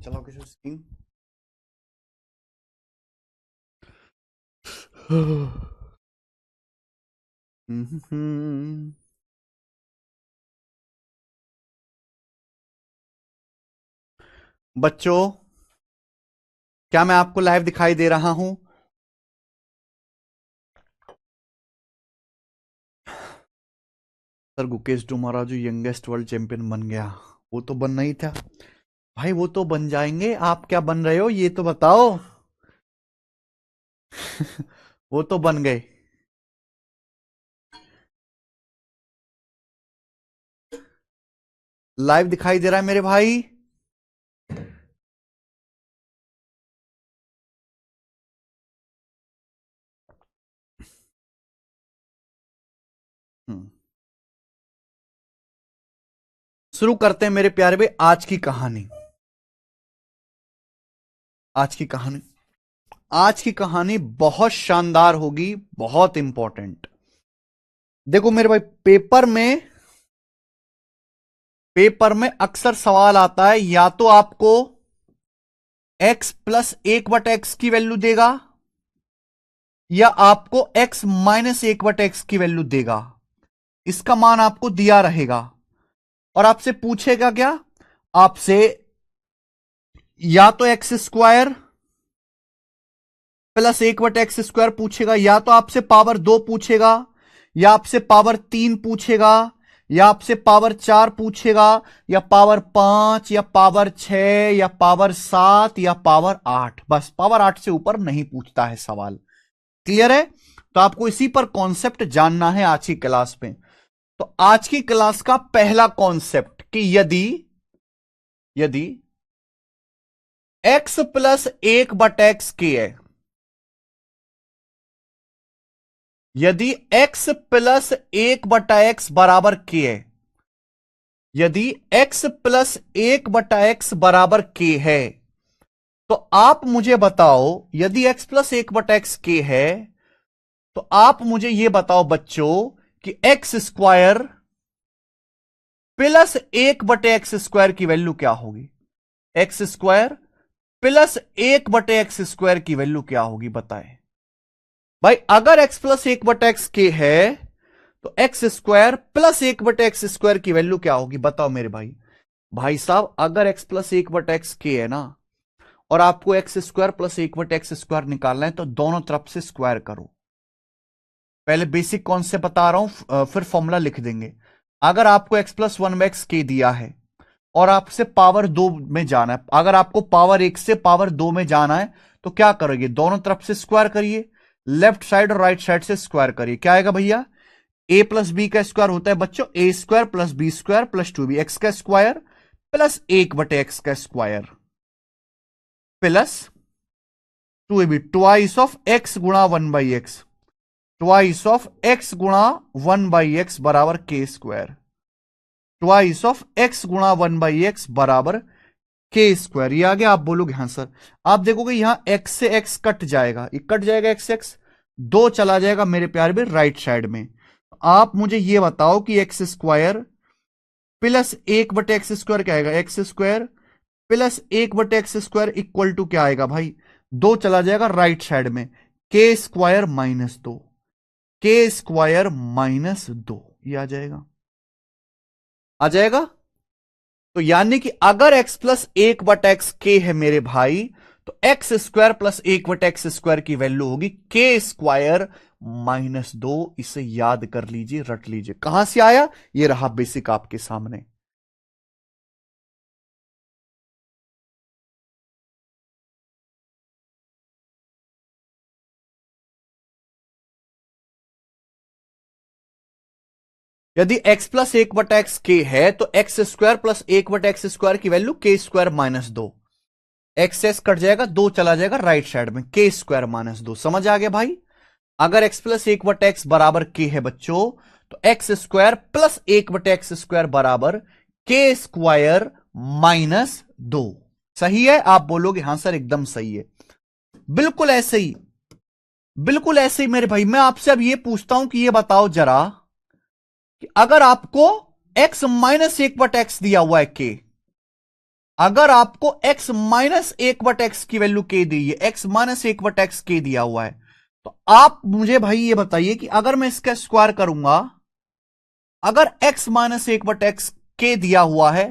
चलाओ किसी स्क्रीन। बच्चों, क्या मैं आपको लाइव दिखाई दे रहा हूं? सर गुकेश डुमारा जो यंगेस्ट वर्ल्ड चैंपियन बन गया, वो तो बनना ही था भाई। वो तो बन जाएंगे, आप क्या बन रहे हो ये तो बताओ। वो तो बन गए। लाइव दिखाई दे रहा है मेरे भाई? शुरू करते हैं मेरे प्यारे भाई आज की कहानी। आज की कहानी आज की कहानी बहुत शानदार होगी, बहुत इंपॉर्टेंट। देखो मेरे भाई, पेपर में अक्सर सवाल आता है, या तो आपको x प्लस 1/x की वैल्यू देगा या आपको x माइनस 1/x की वैल्यू देगा। इसका मान आपको दिया रहेगा और आपसे पूछेगा क्या? आपसे या तो एक्स स्क्वायर प्लस 1/x² पूछेगा, या तो आपसे पावर 2 पूछेगा, या आपसे पावर 3 पूछेगा, या आपसे पावर 4 पूछेगा, या पावर 5, या पावर 6, या पावर 7, या पावर 8। बस पावर 8 से ऊपर नहीं पूछता है सवाल। क्लियर है? तो आपको इसी पर कॉन्सेप्ट जानना है आज की क्लास में। तो आज की क्लास का पहला कॉन्सेप्ट कि यदि x प्लस 1/x के है, यदि x प्लस 1/x बराबर के है, यदि x प्लस 1/x बराबर के है, तो आप मुझे बताओ, यदि x प्लस 1/x के है तो आप मुझे यह बताओ बच्चों कि x स्क्वायर प्लस 1/x² की वैल्यू क्या होगी? x स्क्वायर प्लस 1/x² की वैल्यू क्या होगी बताएं भाई। अगर x प्लस 1/x के है तो एक्स स्क्वायर प्लस 1/x² की वैल्यू क्या होगी बताओ मेरे भाई। भाई साहब, अगर x प्लस 1/x के है ना, और आपको एक्स स्क्वायर प्लस 1/x² निकालना है, तो दोनों तरफ से स्क्वायर करो। पहले बेसिक कॉन्सेप्ट बता रहा हूं, फिर फॉर्मूला लिख देंगे। अगर आपको x प्लस 1/x के दिया है और आपसे पावर 2 में जाना है, अगर आपको पावर 1 से पावर 2 में जाना है, तो क्या करोगे? दोनों तरफ से स्क्वायर करिए, लेफ्ट साइड और राइट साइड से स्क्वायर करिए। क्या आएगा भैया? a प्लस बी का स्क्वायर होता है बच्चों a square plus B square plus 2b, X का स्क्वायर प्लस 1/x का square plus 2ab, twice of x गुणा 1/x, ट्वाइस ऑफ x गुणा 1/x बराबर के स्क्वायर, ट्वाइस ऑफ x गुणा 1/x बराबर के स्क्वायर। ये आ गया। आप बोलोगे हाँ सर। आप देखोगे यहां x से x कट जाएगा, ये कट जाएगा x, 2 चला जाएगा मेरे प्यारे में राइट साइड में। आप मुझे ये बताओ कि एक्स स्क्वायर प्लस 1/x² क्या आएगा? X square plus 1/x² equal to क्या आएगा भाई? 2 चला जाएगा राइट साइड में, के स्क्वायर माइनस 2, के स्क्वायर माइनस 2, ये आ जाएगा। आ जाएगा। तो यानी कि अगर x प्लस 1/x के है मेरे भाई, तो एक्स स्क्वायर प्लस 1/x² की वैल्यू होगी के स्क्वायर माइनस 2। इसे याद कर लीजिए, रट लीजिए। कहां से आया? ये रहा बेसिक आपके सामने। यदि x प्लस 1/x के है तो एक्स स्क्वायर प्लस 1/x² की वैल्यू के square minus 2, x S cut जाएगा, 2 चला जाएगा राइट साइड में, के स्क्वायर माइनस 2। समझ आ गया भाई? अगर x प्लस 1/x बराबर के है बच्चों, तो एक्स स्क्वायर प्लस 1/x² बराबर के स्क्वायर माइनस 2। सही है? आप बोलोगे हां सर एकदम सही है। बिल्कुल ऐसे ही, बिल्कुल ऐसे ही मेरे भाई। मैं आपसे अब ये पूछता हूं कि ये बताओ जरा कि अगर आपको x माइनस 1/x दिया हुआ है के, अगर आपको x माइनस 1/x की वैल्यू k दी है, x माइनस 1/x k दिया हुआ है, तो आप मुझे भाई ये बताइए कि अगर मैं इसका स्क्वायर करूंगा, अगर x माइनस 1/x k दिया हुआ है,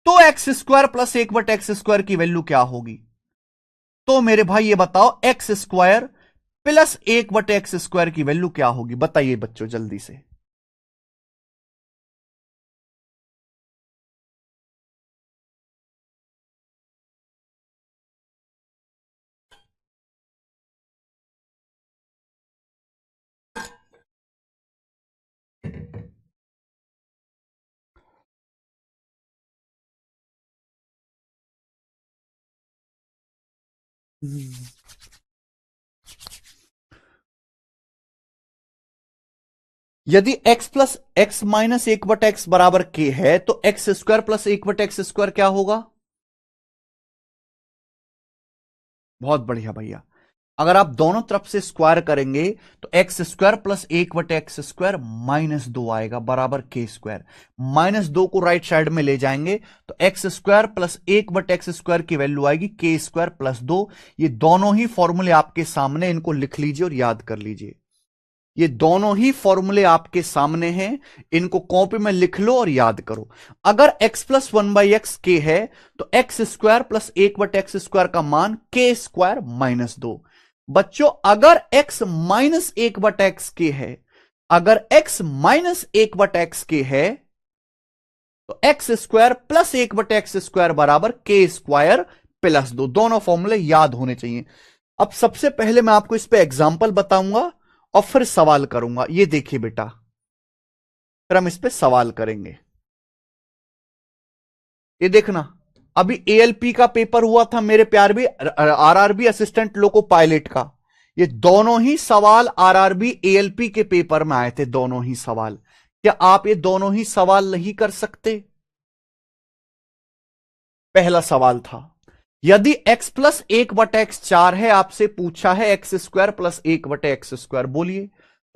तो x square plus 1/x square की वैल्यू क्या होगी? तो मेरे भाई ये बताओ, x square plus 1/x square की वैल्यू क्या होगी? बताइए बच्चों जल्दी से। यदि x plus x minus 1/x बराबर k है, तो x square plus 1/x square क्या होगा? बहुत बढ़िया भैया। अगर आप दोनों तरफ से स्क्वायर करेंगे तो x square plus 1/x square -2 आएगा बराबर k स्क्वायर। -2 को राइट साइड में ले जाएंगे तो x square plus 1/x square की वैल्यू आएगी k स्क्वायर प्लस 2। ये दोनों ही फॉर्मूले आपके सामने, इनको लिख लीजिए और याद कर लीजिए। ये दोनों ही फॉर्मूले आपके सामने हैं, इनको कॉपी में लिख लो और याद करो। अगर x प्लस 1/x k है, तो x square plus 1/x square का मान k स्क्वायर -2। बच्चों अगर x माइनस 1/x के है, अगर x माइनस 1/x के है, तो x square plus 1/x square बराबर k स्क्वायर प्लस 2। दोनों फॉर्मूले याद होने चाहिए। अब सबसे पहले मैं आपको इस पे एग्जाम्पल बताऊंगा और फिर सवाल करूंगा। ये देखिए बेटा, फिर हम इस पे सवाल करेंगे। ये देखना, अभी एएलपी का पेपर हुआ था मेरे प्यार भी, आरआरबी असिस्टेंट लोको पायलट का। ये दोनों ही सवाल आरआरबी एएलपी के पेपर में आए थे, दोनों ही सवाल। क्या आप ये दोनों ही सवाल नहीं कर सकते? पहला सवाल था, यदि x प्लस 1/x 4 है, आपसे पूछा है x square plus 1/x square, बोलिए।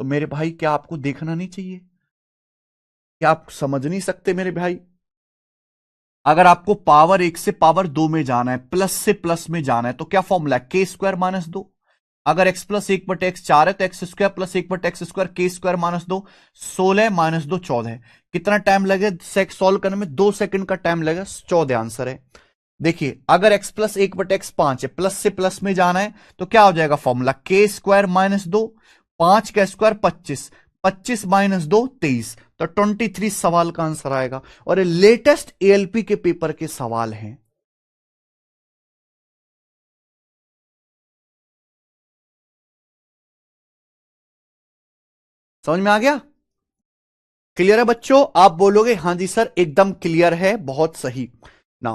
तो मेरे भाई क्या आपको देखना नहीं चाहिए? क्या आप समझ नहीं सकते मेरे भाई? अगर आपको पावर 1 से पावर 2 में जाना है, प्लस से प्लस में जाना है, तो क्या फॉर्मूला है? k square -2। अगर x प्लस 1/x 4 है तो x square plus 1/x square k square -2, 16 -2 14। कितना टाइम लगे सॉल्व करने में? 2 सेकंड का टाइम लगेगा। 14 आंसर है। देखिए, अगर x प्लस 1/x 5 है, प्लस से प्लस में जाना है, तो क्या हो जाएगा फॉर्मूला? k स्क्वायर -2, 5 का स्क्वायर 25, 25 -2 23, तो 23 सवाल का आंसर आएगा। और ये लेटेस्ट एएलपी के पेपर के सवाल हैं। समझ में आ गया? क्लियर है बच्चों? आप बोलोगे हां जी सर एकदम क्लियर है, बहुत सही ना।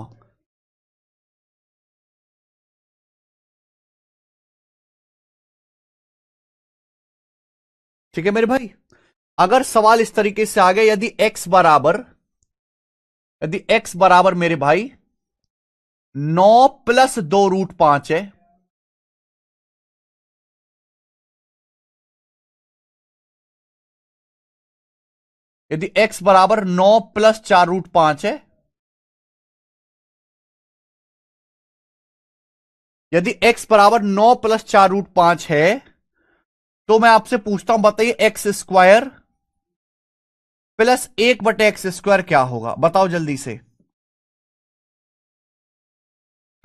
ठीक है मेरे भाई। अगर सवाल इस तरीके से आ गया, यदि x बराबर मेरे भाई 9 प्लस 2√5 है, यदि x बराबर 9 प्लस 4√5 है, यदि x बराबर 9 प्लस 4√5 है, तो मैं आपसे पूछता हूं, बताइए x square plus 1/x square क्या होगा? बताओ जल्दी से,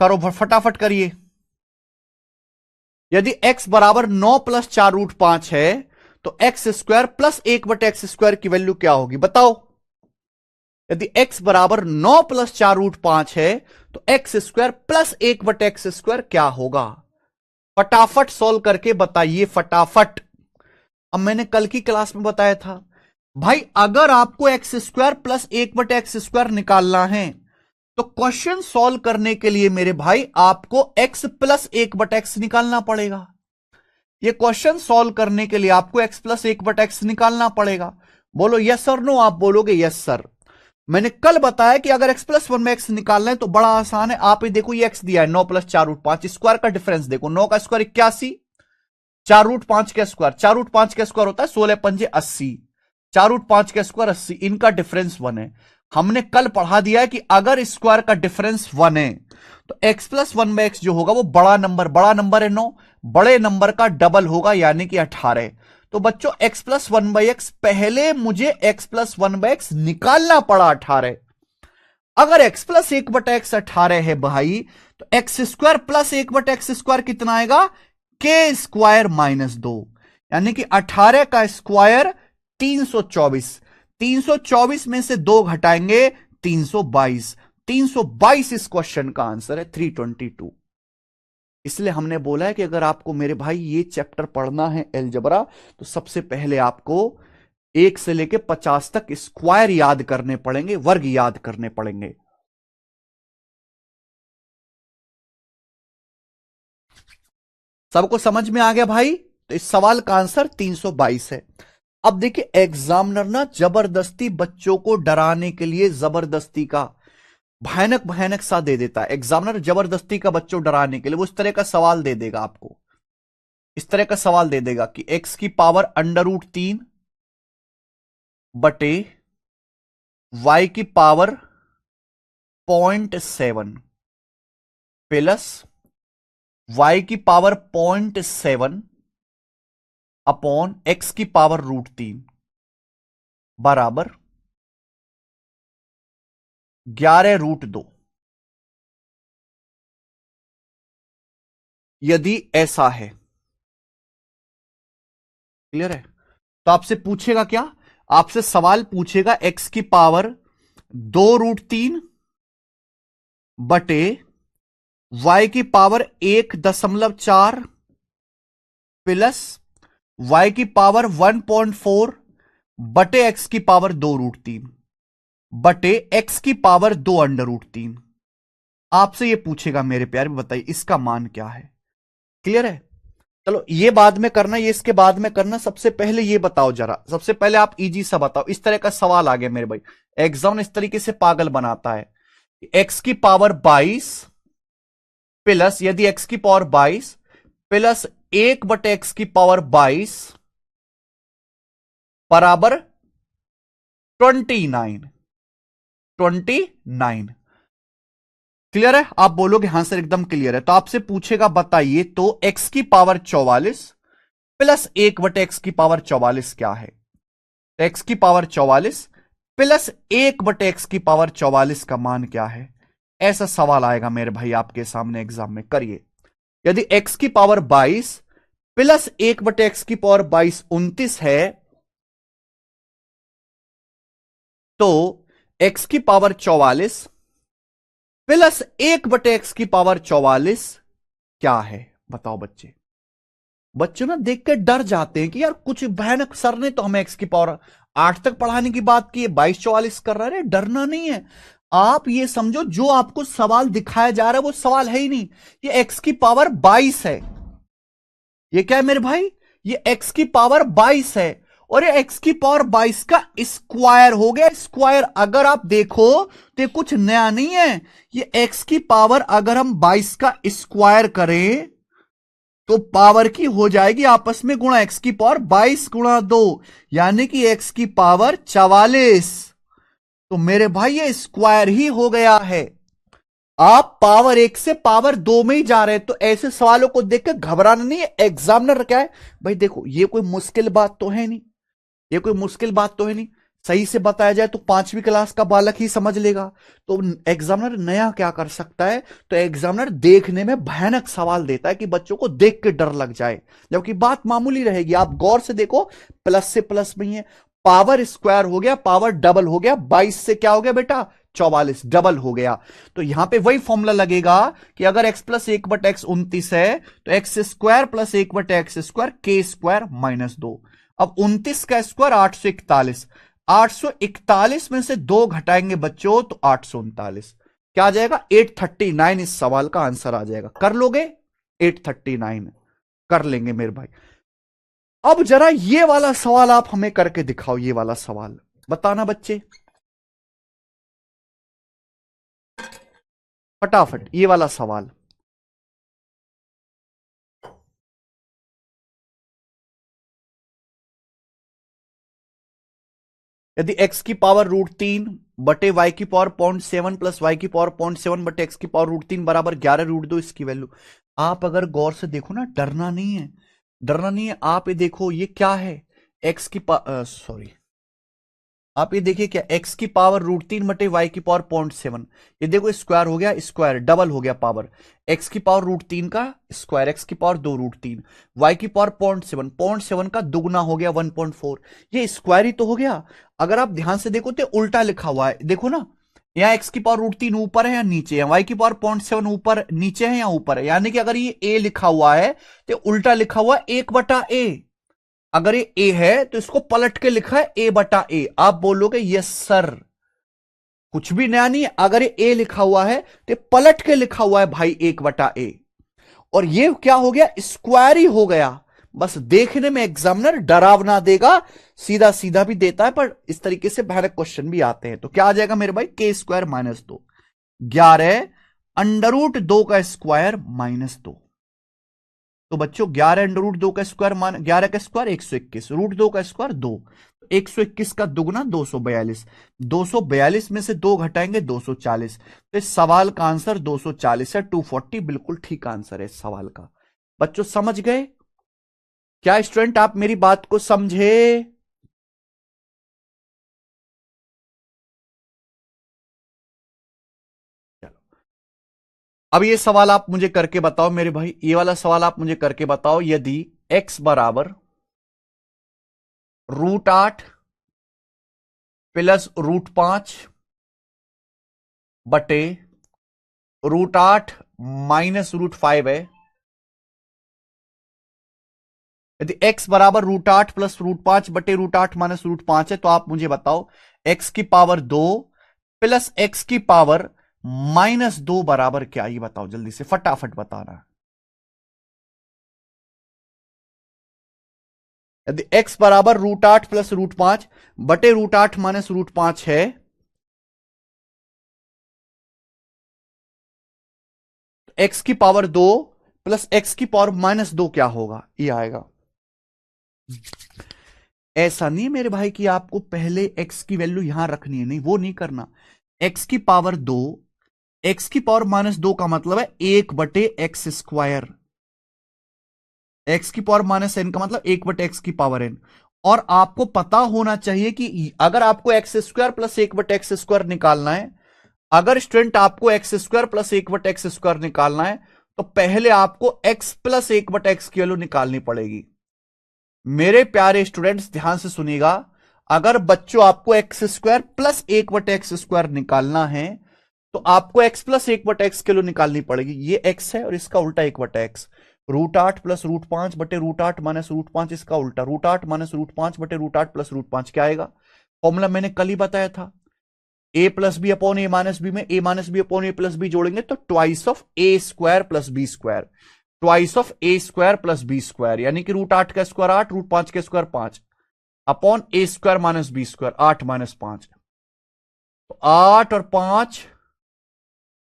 करो फटाफट करिए। यदि x बराबर 9 प्लस 4√5 है, तो x square plus 1/x square की वैल्यू क्या होगी? बताओ। यदि x बराबर 9 प्लस 4√5 है, तो x square plus 1/x square क्या होगा? फटाफट सॉल्व करके बताइए, फटाफट। अब मैंने कल की क्लास में बताया था भाई, अगर आपको x square plus 1/x square निकालना है, तो क्वेश्चन सॉल्व करने के लिए मेरे भाई आपको x प्लस 1/x निकालना पड़ेगा। ये क्वेश्चन सॉल्व करने के लिए आपको x प्लस 1/x निकालना पड़ेगा। बोलो यस और नो। आप बोलोगे यस सर। मैंने कल बताया कि अगर x प्लस 1 में x निकालना है तो बड़ा आसान है। आप ही देखो, ये x दिया है 9 प्लस 4√5, स्क्वायर का डिफरेंस देखो, 9 का स्क्वायर 81, 4√5 का स्क्वायर, 4√5 का स्क्वायर होता है 16 पंजे 80, 4√5 का स्क्वायर 80, इनका डिफरेंस 1 है। हमने कल पढ़ा दिया है कि अगर स्क्वायर का डिफरेंस 1 है तो x प्लस 1/x जो होगा वो बड़ा नंबर है 9, बड़े नंबर का डबल होगा यानी कि 18। तो बच्चों x प्लस 1/x, पहले मुझे x प्लस 1/x निकालना पड़ा 18। अगर x प्लस 1/x 18 है भाई, तो x square plus 1/x square कितना आएगा? के स्क्वायर माइनस 2, यानी कि 18 का स्क्वायर 324। 324 में से 2 घटाएंगे 322। 322 इस क्वेश्चन का आंसर है 322। इसलिए हमने बोला है कि अगर आपको मेरे भाई ये चैप्टर पढ़ना है अलजेब्रा, तो सबसे पहले आपको 1 से लेके 50 तक स्क्वायर याद करने पड़ेंगे, वर्ग याद करने पड़ेंगे। सबको समझ में आ गया भाई? तो इस सवाल का आंसर 322 है। अब देखिए, एग्जामिनर ना जबरदस्ती बच्चों को डराने के लिए जबरदस्ती का भयानक भयानक सा दे देता है। एग्जामिनर जबरदस्ती का बच्चों डराने के लिए वो इस तरह का सवाल दे देगा आपको, इस तरह का सवाल दे देगा कि x की पावर √3 बटे y की पावर 0.7 प्लस y की पावर 0.7 अपॉन x की पावर √3 बराबर 11√2। यदि ऐसा है, क्लियर है? तो आपसे पूछेगा क्या? आपसे सवाल पूछेगा x की पावर 2√3 बटे y की पावर 1.4 प्लस y की पावर 1.4 बटे x की पावर 2√3 बटे x की पावर 2√3। आपसे ये पूछेगा मेरे प्यारे, बताइए इसका मान क्या है? क्लियर है? चलो ये बाद में करना, ये इसके बाद में करना। सबसे पहले ये बताओ जरा, सबसे पहले आप इजी सा बताओ। इस तरह का सवाल आ गया मेरे भाई, एग्जाम इस तरीके से पागल बनाता है। x की पावर 22 प्लस, यदि x की पावर 22 प्लस 1 बटे एक्स की पावर 22 बराबर 29। 29 क्लियर है? आप बोलोगे हां सर एकदम क्लियर है। तो आपसे पूछेगा बताइए तो x की पावर 44 प्लस 1 बटे एक्स की पावर 44 क्या है? तो x की पावर 44 प्लस 1 बटे एक्स की पावर 44 का मान क्या है? ऐसा सवाल आएगा मेरे भाई आपके सामने एग्जाम में। करिए, यदि x की पावर 22 प्लस 1 बटे एक्स की पावर 22 29 है, तो x की पावर 44 प्लस 1 बटे एक्स की पावर 44 क्या है? बताओ बच्चे। बच्चों ना देख के डर जाते हैं कि यार कुछ भयानक, सर ने तो हमें एक्स की पावर 8 तक पढ़ाने की बात की है, 22 44 कर रहा है। डरना नहीं है, आप ये समझो जो आपको सवाल दिखाया जा रहा है वो सवाल है ही नहीं। ये एक्स की पावर 22 है। ये क्या है मेरे भाई? ये एक्स की पावर 22 है, और ये एक्स की पावर 22 का स्क्वायर हो गया। स्क्वायर अगर आप देखो तो ये कुछ नया नहीं है। ये एक्स की पावर अगर हम 22 का स्क्वायर करें तो पावर की हो जाएगी आपस में गुणा, एक्स की पावर 22 गुणा 2 यानी कि एक्स की पावर 44। तो मेरे भाई ये स्क्वायर ही हो गया है। आप पावर 1 से पावर 2 में ही जा रहे हैं। तो ऐसे सवालों को देखकर घबराना नहीं है। एग्जामिनर क्या है भाई, देखो ये कोई मुश्किल बात तो है नहीं, ये कोई मुश्किल बात तो है नहीं। सही से बताया जाए तो 5वीं क्लास का बालक ही समझ लेगा। तो एग्जामिनर नया क्या कर सकता है? तो एग्जामिनर देखने में भयानक सवाल देता है कि बच्चों को देख के डर लग जाए, जबकि बात मामूली रहेगी। आप गौर से देखो, प्लस से प्लस में ही है, पावर स्क्वायर हो गया, पावर डबल हो गया। 22 से क्या हो गया बेटा? 44 डबल हो गया। तो यहां पे वही फॉर्मूला लगेगा कि अगर x प्लस 1 बटे एक्स 29 है तो एक्स स्क्वायर प्लस 1 बटे एक्स स्क्वायर के स्क्वायर माइनस 2। अब 29 का स्क्वायर 841, 841 में से 2 घटाएंगे बच्चों तो 839। क्या आ जाएगा? 839 इस सवाल का आंसर आ जाएगा। कर लोगे? 839 कर लेंगे मेरे भाई। अब जरा ये वाला सवाल आप हमें करके दिखाओ। ये वाला सवाल बताना बच्चे, फटाफट ये वाला सवाल। यदि x की पावर √3 बटे वाई की पावर 0.7 प्लस वाई की पावर 0.7 बटे एक्स की पावर √3 बराबर 11 √2 इसकी वैल्यू। आप अगर गौर से देखो ना, डरना नहीं है, डरना नहीं है। आप ये देखो, ये क्या है, एक्स की सॉरी, आप ये देखिए क्या, एक्स की पावर √3 बटे वाई की पावर 0.7, ये देखो स्क्वायर हो गया, स्क्वायर डबल हो गया पावर, एक्स की पावर √3 का स्क्वायर, एक्स की पावर 2 √3, वाई की पावर 0.7 का दुगना हो गया 1.4, ये स्क्वायर ही तो हो गया। अगर आप ध्यान से देखो तो उल्टा लिखा हुआ है, देखो ना, यहाँ एक्स की पावर √3 ऊपर है या नीचे है, वाई की पावर 0.7 ऊपर नीचे है या ऊपर है, यानी कि अगर ये ए लिखा हुआ है तो उल्टा लिखा हुआ है 1/a। अगर ये ए है तो इसको पलट के लिखा है a/a। आप बोलोगे यस सर, कुछ भी नया नहीं है। अगर ये ए लिखा हुआ है तो पलट के लिखा हुआ है भाई 1/a, और ये क्या हो गया, स्क्वायर ही हो गया। बस देखने में एग्जामिनर डरावना देगा, सीधा सीधा भी देता है, पर इस तरीके से भयानक क्वेश्चन भी आते हैं। तो क्या आ जाएगा मेरे भाई, k² -2, 11 √2 का स्क्वायर -2। तो बच्चों 11 √2 का स्क्वायर 11 का स्क्वायर 121, √2 का स्क्वायर 2, 121 का दुगना 242, 242 में से 2 घटाएंगे 240। तो इस सवाल का आंसर 240 है, 240 बिल्कुल ठीक आंसर है इस सवाल का। बच्चों समझ गए क्या स्टूडेंट, आप मेरी बात को समझे? चलो, अब ये सवाल आप मुझे करके बताओ मेरे भाई, ये वाला सवाल आप मुझे करके बताओ। यदि x बराबर √8 प्लस √5 बटे √8 -√5 है, यदि x बराबर √8 प्लस √5 बटे √8 -√5 है, तो आप मुझे बताओ x की पावर 2 प्लस x की पावर -2 बराबर क्या, ये बताओ जल्दी से, फटाफट बताना। यदि x बराबर √8 प्लस √5 बटे √8 -√5 है, x की पावर 2 प्लस x की पावर -2 क्या होगा, ये आएगा। ऐसा नहीं मेरे भाई कि आपको पहले x की वैल्यू यहां रखनी है, नहीं वो नहीं करना। x की पावर 2, x की पावर -2 का मतलब है 1/x², x की पावर -n का मतलब 1/x की पावर n। और आपको पता होना चाहिए कि अगर आपको x² प्लस 1/x² निकालना है, अगर स्टूडेंट आपको x² प्लस 1/x² निकालना है, तो पहले आपको x प्लस 1/x की वैल्यू निकालनी पड़ेगी। मेरे प्यारे स्टूडेंट्स ध्यान से सुनिएगा, अगर बच्चों आपको x² प्लस 1/x² निकालना है, तो आपको x प्लस 1/x की वैल्यू निकालनी पड़ेगी। ये x है और इसका उल्टा 1/x, √8 प्लस √5 बटे √8 -√5, इसका उल्टा √8 -√5 बटे √8 प्लस √5 क्या आएगा। फॉर्मूला मैंने कल ही बताया था, a plus B upon a minus B में a minus B upon a plus B जोड़ेंगे तो twice of a² plus b², twice of a² plus b², यानी कि √8 का स्क्वायर 8, √5 का square 5 upon a² minus b², 8 - 5, तो 8 और 5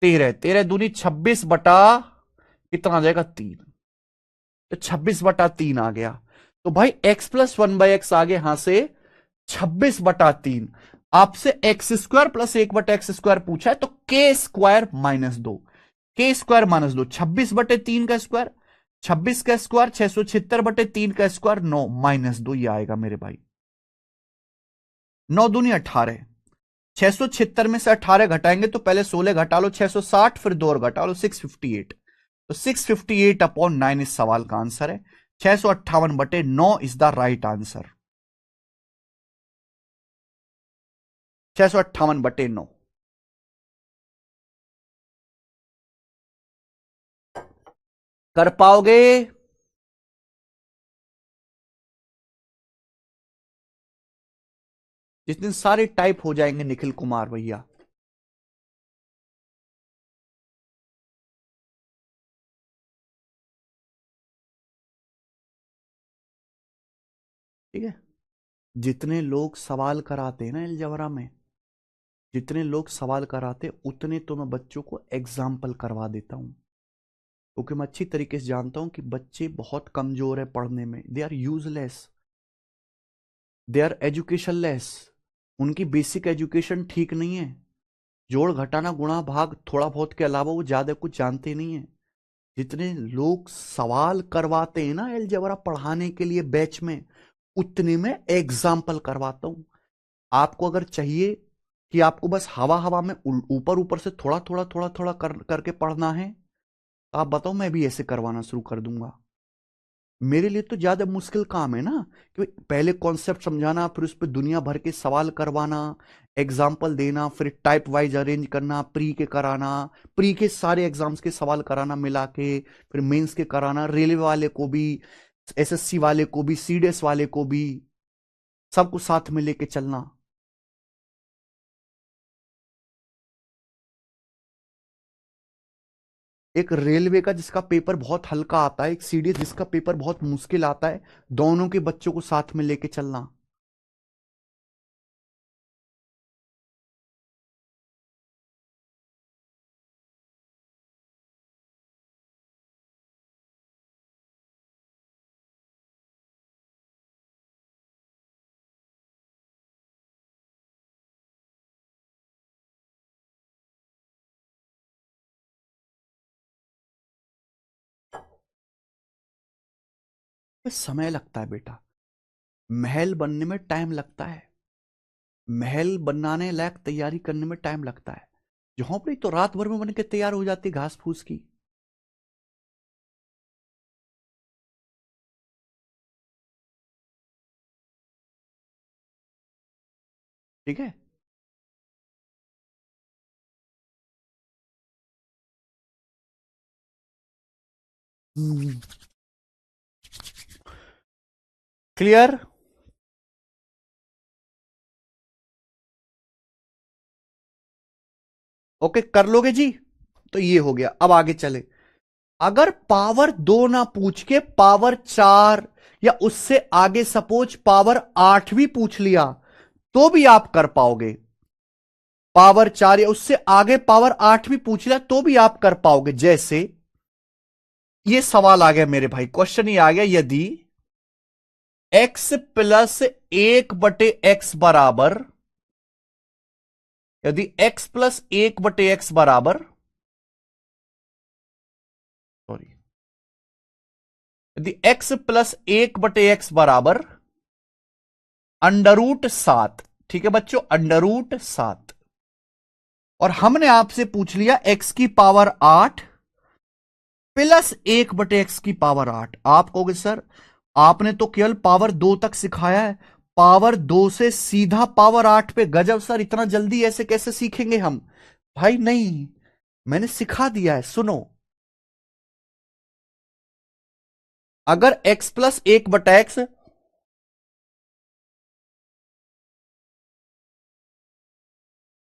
13, 13 दूनी 26 बटा कितना आ जाएगा 3, तो 26/3 आ गया। तो भाई x प्लस 1/x आ गया यहां से 26/3। आपसे x² प्लस 1/x² पूछा है, तो k² -2, 26/3 का स्क्वायर, 26 का स्क्वायर 676/3 का स्क्वायर 9 -2, ये आएगा मेरे भाई। 9 दूनी 18, 676 में से 18 घटाएंगे तो पहले 16 घटा लो, 660, फिर 2 और घटा लो 658, तो 658/9 इस सवाल का आंसर है। 658/9 इज द राइट आंसर, 658/9। कर पाओगे? जितने सारे टाइप हो जाएंगे निखिल कुमार भैया। ठीक है, जितने लोग सवाल कराते हैं ना अलजबरा में, जितने लोग सवाल कराते उतने तो मैं बच्चों को एग्जाम्पल करवा देता हूं, क्योंकि मैं अच्छी तरीके से जानता हूं कि बच्चे बहुत कमजोर है पढ़ने में, they are useless, they are educationless. उनकी बेसिक एजुकेशन ठीक नहीं है। जोड़ घटाना गुणा भाग थोड़ा बहुत के अलावा वो ज्यादा कुछ जानते नहीं है। जितने लोग सवाल करवाते हैं ना अलजेब्रा पढ़ाने के लिए बैच में, उतने में एग्जाम्पल करवाता हूं। आपको अगर चाहिए कि आपको बस हवा हवा में ऊपर ऊपर से थोड़ा थोड़ा थोड़ा थोड़ा करके पढ़ना है, तो आप बताओ, मैं भी ऐसे करवाना शुरू कर दूंगा। मेरे लिए तो ज्यादा मुश्किल काम है ना, कि पहले कॉन्सेप्ट समझाना, फिर उस पर दुनिया भर के सवाल करवाना, एग्जाम्पल देना, फिर टाइप वाइज अरेंज करना, प्री के कराना, प्री के सारे एग्जाम्स के सवाल कराना मिला के, फिर मेंस के कराना, रेलवे वाले को भी, एसएससी वाले को भी, सीडीएस वाले को भी, सबको साथ में लेके चलना। एक रेलवे का जिसका पेपर बहुत हल्का आता है, एक सीडीएस जिसका पेपर बहुत मुश्किल आता है, दोनों के बच्चों को साथ में लेके चलना। समय लगता है बेटा, महल बनने में टाइम लगता है, महल बनाने लायक तैयारी करने में टाइम लगता है। झोंपड़ी तो रात भर में बन के तैयार हो जाती घास फूस की। ठीक है। क्लियर। ओके, कर लोगे जी। तो ये हो गया, अब आगे चले। अगर पावर 2 ना पूछ के पावर 4 या उससे आगे सपोज पावर 8 भी पूछ लिया, तो भी आप कर पाओगे। पावर 4 या उससे आगे पावर 8 भी पूछ लिया तो भी आप कर पाओगे। जैसे ये सवाल आ गया मेरे भाई, क्वेश्चन ये आ गया, यदि x प्लस 1/x बराबर, यदि x प्लस 1/x बराबर, सॉरी, यदि x प्लस 1/x बराबर √7, ठीक है बच्चों, √7, और हमने आपसे पूछ लिया x की पावर 8 प्लस 1/x की पावर 8। आप कहोगे सर आपने तो केवल पावर 2 तक सिखाया है, पावर 2 से सीधा पावर 8 पे, गजब सर, इतना जल्दी ऐसे कैसे सीखेंगे हम? भाई नहीं, मैंने सिखा दिया है, सुनो। अगर x प्लस 1/x,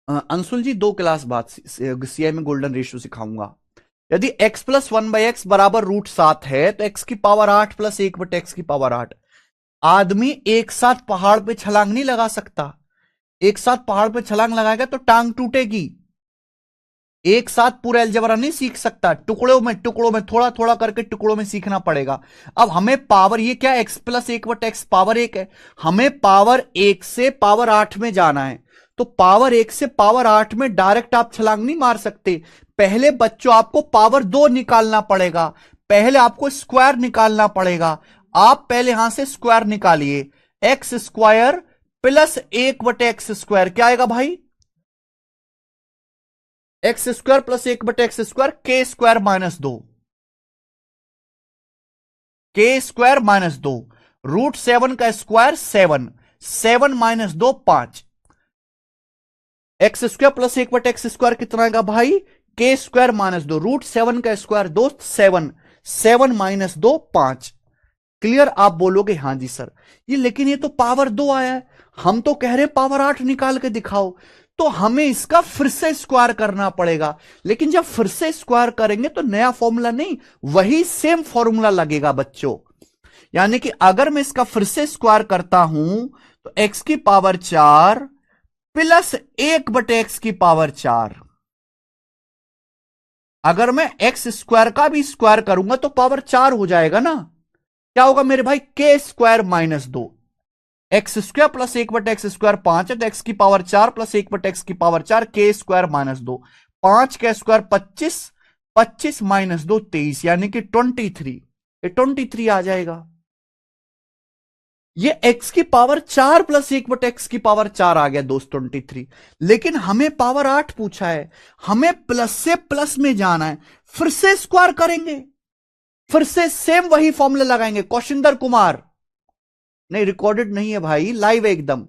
अंशुल जी 2 क्लास बाद सीआई में गोल्डन रेशियो सिखाऊंगा। यदि x प्लस 1/x बराबर √7 है, तो x की पावर 8 प्लस 1/x की पावर 8। आदमी एक साथ पहाड़ पे छलांग नहीं लगा सकता। एक साथ पहाड़ पे छलांग लगाएगा तो टांग टूटेगी। एक साथ पूरा अलजेब्रा नहीं सीख सकता, टुकड़ों में थोड़ा थोड़ा करके टुकड़ों में सीखना पड़ेगा। अब हमें पावर, ये क्या, x प्लस 1/x पावर 1 है, हमें पावर 1 से पावर 8 में जाना है। तो पावर 1 से पावर 8 में डायरेक्ट आप छलांग नहीं मार सकते। पहले बच्चों आपको पावर 2 निकालना पड़ेगा, पहले आपको स्क्वायर निकालना पड़ेगा। आप पहले यहां से स्क्वायर निकालिए, x square plus 1/x square क्या आएगा भाई? X square plus 1/x square, के स्क्वायर -2, के स्क्वायर -2, √7 का square 7, 7 -2 5। X square plus 1/x square कितना आएगा भाई? के स्क्वायर -2, √7 का स्क्वायर दोस्त 7, 7 -2 5। क्लियर? आप बोलोगे हां जी सर, ये लेकिन ये तो पावर 2 आया है, हम तो कह रहे हैं पावर 8 निकाल के दिखाओ। तो हमें इसका फिर से स्क्वायर करना पड़ेगा, लेकिन जब फिर से स्क्वायर करेंगे तो नया फॉर्मूला नहीं, वही सेम फॉर्मूला लगेगा बच्चों। यानी कि अगर मैं इसका फिर से स्क्वायर करता हूं तो x की पावर 4 प्लस 1/x की पावर 4। अगर मैं एक्स स्क्वायर का भी स्क्वायर करूंगा तो पावर 4 हो जाएगा ना। क्या होगा मेरे भाई? के square -2। X square plus 1/x² 5 है, तो x की पावर 4 प्लस 1/x⁴ के स्क्वायर -2, 5 का स्क्वायर 25, 25 -2 23, यानी कि 23, ये 23 आ जाएगा। ये x की पावर 4 प्लस 1/x⁴ आ गया दोस्त 23। लेकिन हमें पावर 8 पूछा है, हमें प्लस से प्लस में जाना है, फिर से स्क्वायर करेंगे, फिर से सेम वही फॉर्मूला लगाएंगे। कौशिंदर कुमार, नहीं रिकॉर्डेड नहीं है भाई, लाइव है एकदम।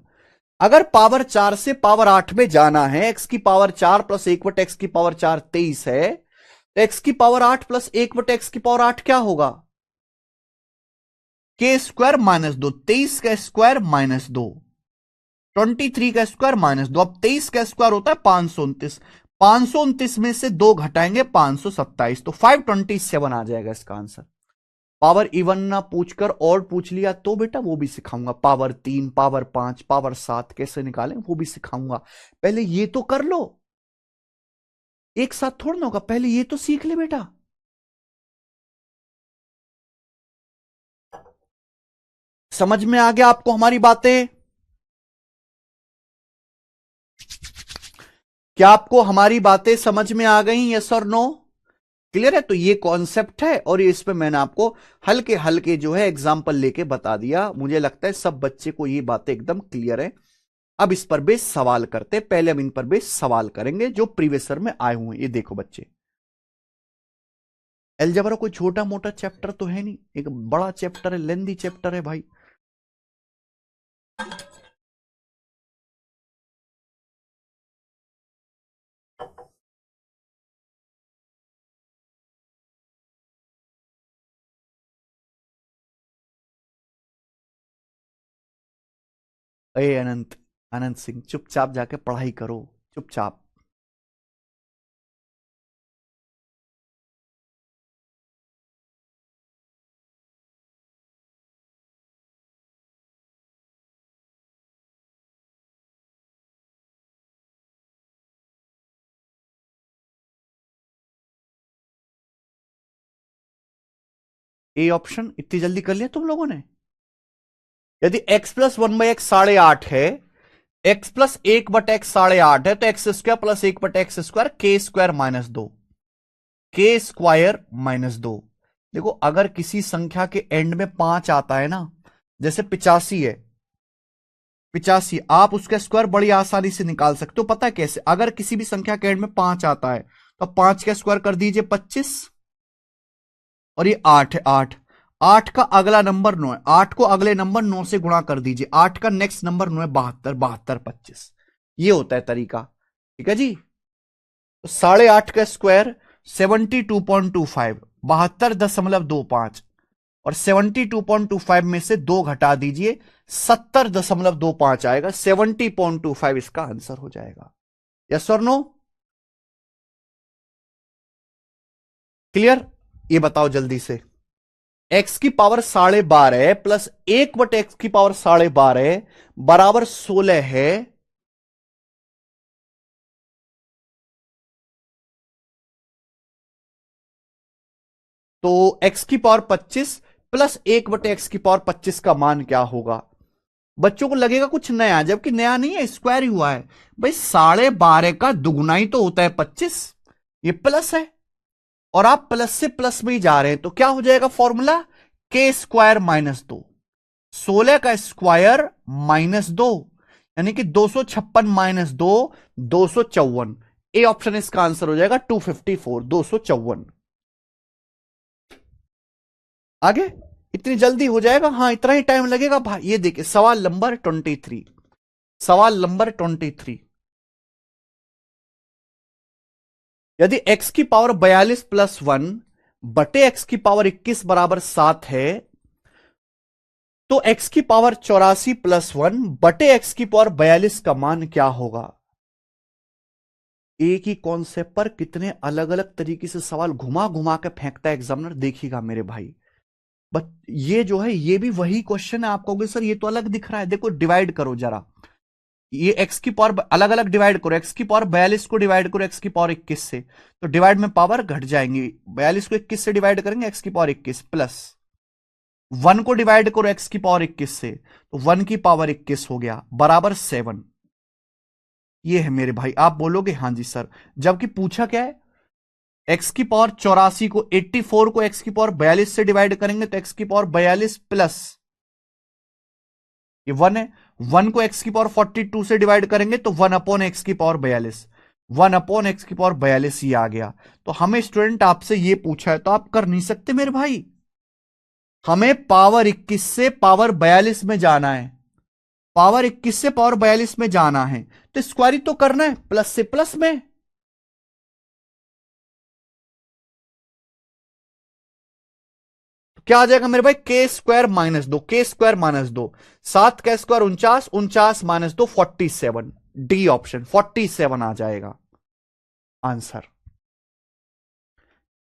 अगर पावर 4 से पावर 8 में जाना है, x की पावर 4 प्लस 1/x⁴ 23 है, तो x की पावर 8 प्लस 1/x⁴ क्या होगा? के स्क्वायर -2, 23 का स्क्वायर -2, 23 का स्क्वायर -2। अब 23 का स्क्वायर होता है 529, 529 में से 2 घटाएंगे 527, तो 527 आ जाएगा इसका आंसर। पावर इवन ना पूछकर और पूछ लिया तो बेटा वो भी सिखाऊंगा, पावर 3, पावर 5, पावर 7 कैसे निकालें वो भी सिखाऊंगा। पहले ये तो कर लो, एक साथ थोड़ा ना होगा, पहले ये तो सीख ले बेटा। समझ में आ गया आपको हमारी बातें? क्या आपको हमारी बातें समझ में आ गई? यस और नो? क्लियर है? तो ये कॉन्सेप्ट है और इस पे मैंने आपको हल्के हल्के जो है एग्जाम्पल लेके बता दिया। मुझे लगता है सब बच्चे को ये बातें एकदम क्लियर है। अब इस पर बेस सवाल करते, पहले हम इन पर बेस सवाल करेंगे जो प्रीवियस ईयर में आए हुए हैं। ये देखो बच्चे, अलजेब्रा कोई छोटा मोटा चैप्टर तो है नहीं, एक बड़ा चैप्टर है, लेंदी चैप्टर है भाई। अरे अनंत, अनंत सिंह चुपचाप जाके पढ़ाई करो, चुपचाप। ए ऑप्शन इतनी जल्दी कर लिया तुम लोगों ने? यदि x प्लस 1/x 8.5 है, x प्लस 1/x 8.5 है, तो एक्स स्क्वायर प्लस 1/x² के स्क्वायर -2, के स्क्वायर -2। देखो अगर किसी संख्या के एंड में 5 आता है ना, जैसे 85 है, 85 आप उसका स्क्वायर बड़ी आसानी से निकाल सकते हो। पता है कैसे? अगर किसी भी संख्या के एंड में 5 आता है तो 5 का स्क्वायर कर दीजिए 25, और ये 8 है, 8, 8 का अगला नंबर 9 है, 8 को अगले नंबर 9 से गुणा कर दीजिए, 8 का नेक्स्ट नंबर 9 है, 72, 72 25। ये होता है तरीका, ठीक है जी। तो 8.5 का स्क्वायर 72.25, 72.25, और 72.25 में से 2 घटा दीजिए, 70.25 आएगा, 70.25 इसका आंसर हो जाएगा। यस और नो? क्लियर? ये बताओ जल्दी से, x की पावर 12.5 प्लस 1/x की पावर 12.5 बराबर 16 है, तो x की पावर 25 प्लस 1/x की पावर 25 का मान क्या होगा? बच्चों को लगेगा कुछ नया, जबकि नया नहीं है, स्क्वायर ही हुआ है भाई। 12.5 का दुगुना ही तो होता है 25, ये प्लस है, और आप प्लस से प्लस में ही जा रहे हैं, तो क्या हो जाएगा फॉर्मूला? के स्क्वायर -2, 16 का स्क्वायर -2, यानी कि 256 -2, 254। ए ऑप्शन इसका आंसर हो जाएगा 254, 254। आगे इतनी जल्दी हो जाएगा? हाँ इतना ही टाइम लगेगा भाई। ये देखिए सवाल नंबर 23, सवाल नंबर 23। यदि x की पावर 42 प्लस 1 बटे x की पावर 21 बराबर 7 है, तो x की पावर 84 प्लस 1 बटे x की पावर 42 का मान क्या होगा? एक ही कॉन्सेप्ट पर कितने अलग अलग तरीके से सवाल घुमा घुमा के फेंकता है एग्जामिनर, देखिएगा मेरे भाई। बट ये जो है ये भी वही क्वेश्चन है। आप कहोगे सर ये तो अलग दिख रहा है, देखो डिवाइड करो जरा, ये x की पावर अलग अलग डिवाइड करो, x की पावर 42 को डिवाइड करो x की पावर 21 से, तो डिवाइड में पावर घट जाएंगी। 42 को 21 से डिवाइड करेंगे, x की पावर 21 प्लस 1 को डिवाइड करो x की पावर 21 से, तो 1 की पावर 21 हो गया बराबर 7। ये है मेरे भाई। आप बोलोगे हां जी सर, जबकि पूछा क्या है, x की पावर 84 को 84 को x की पावर 42 से डिवाइड करेंगे तो x की पावर 42 प्लस ये 1 है। 1 को x की पावर 42 से डिवाइड करेंगे तो 1 अपॉन एक्स की पावर 42, 1 अपॉन एक्स की पावर 42 ये आ गया। तो हमें स्टूडेंट आपसे ये पूछा है तो आप कर नहीं सकते मेरे भाई। हमें पावर 21 से पावर 42 में जाना है, पावर 21 से पावर 42 में जाना है, तो स्क्वायर ही तो करना है, प्लस से प्लस में। तो क्या आ जाएगा मेरे भाई, के स्क्वायर माइनस 2, के स्क्वायर माइनस 2, 7 का स्क्वायर 49, 49 माइनस 2 47। डी ऑप्शन 47 आ जाएगा आंसर।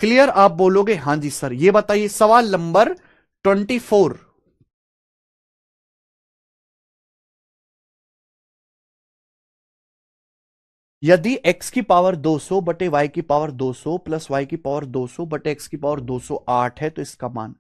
क्लियर? आप बोलोगे हां जी सर। ये बताइए सवाल नंबर 24। यदि x की पावर 200 बटे y की पावर 200 प्लस y की पावर 200 बटे x की पावर 208 है तो इसका मान,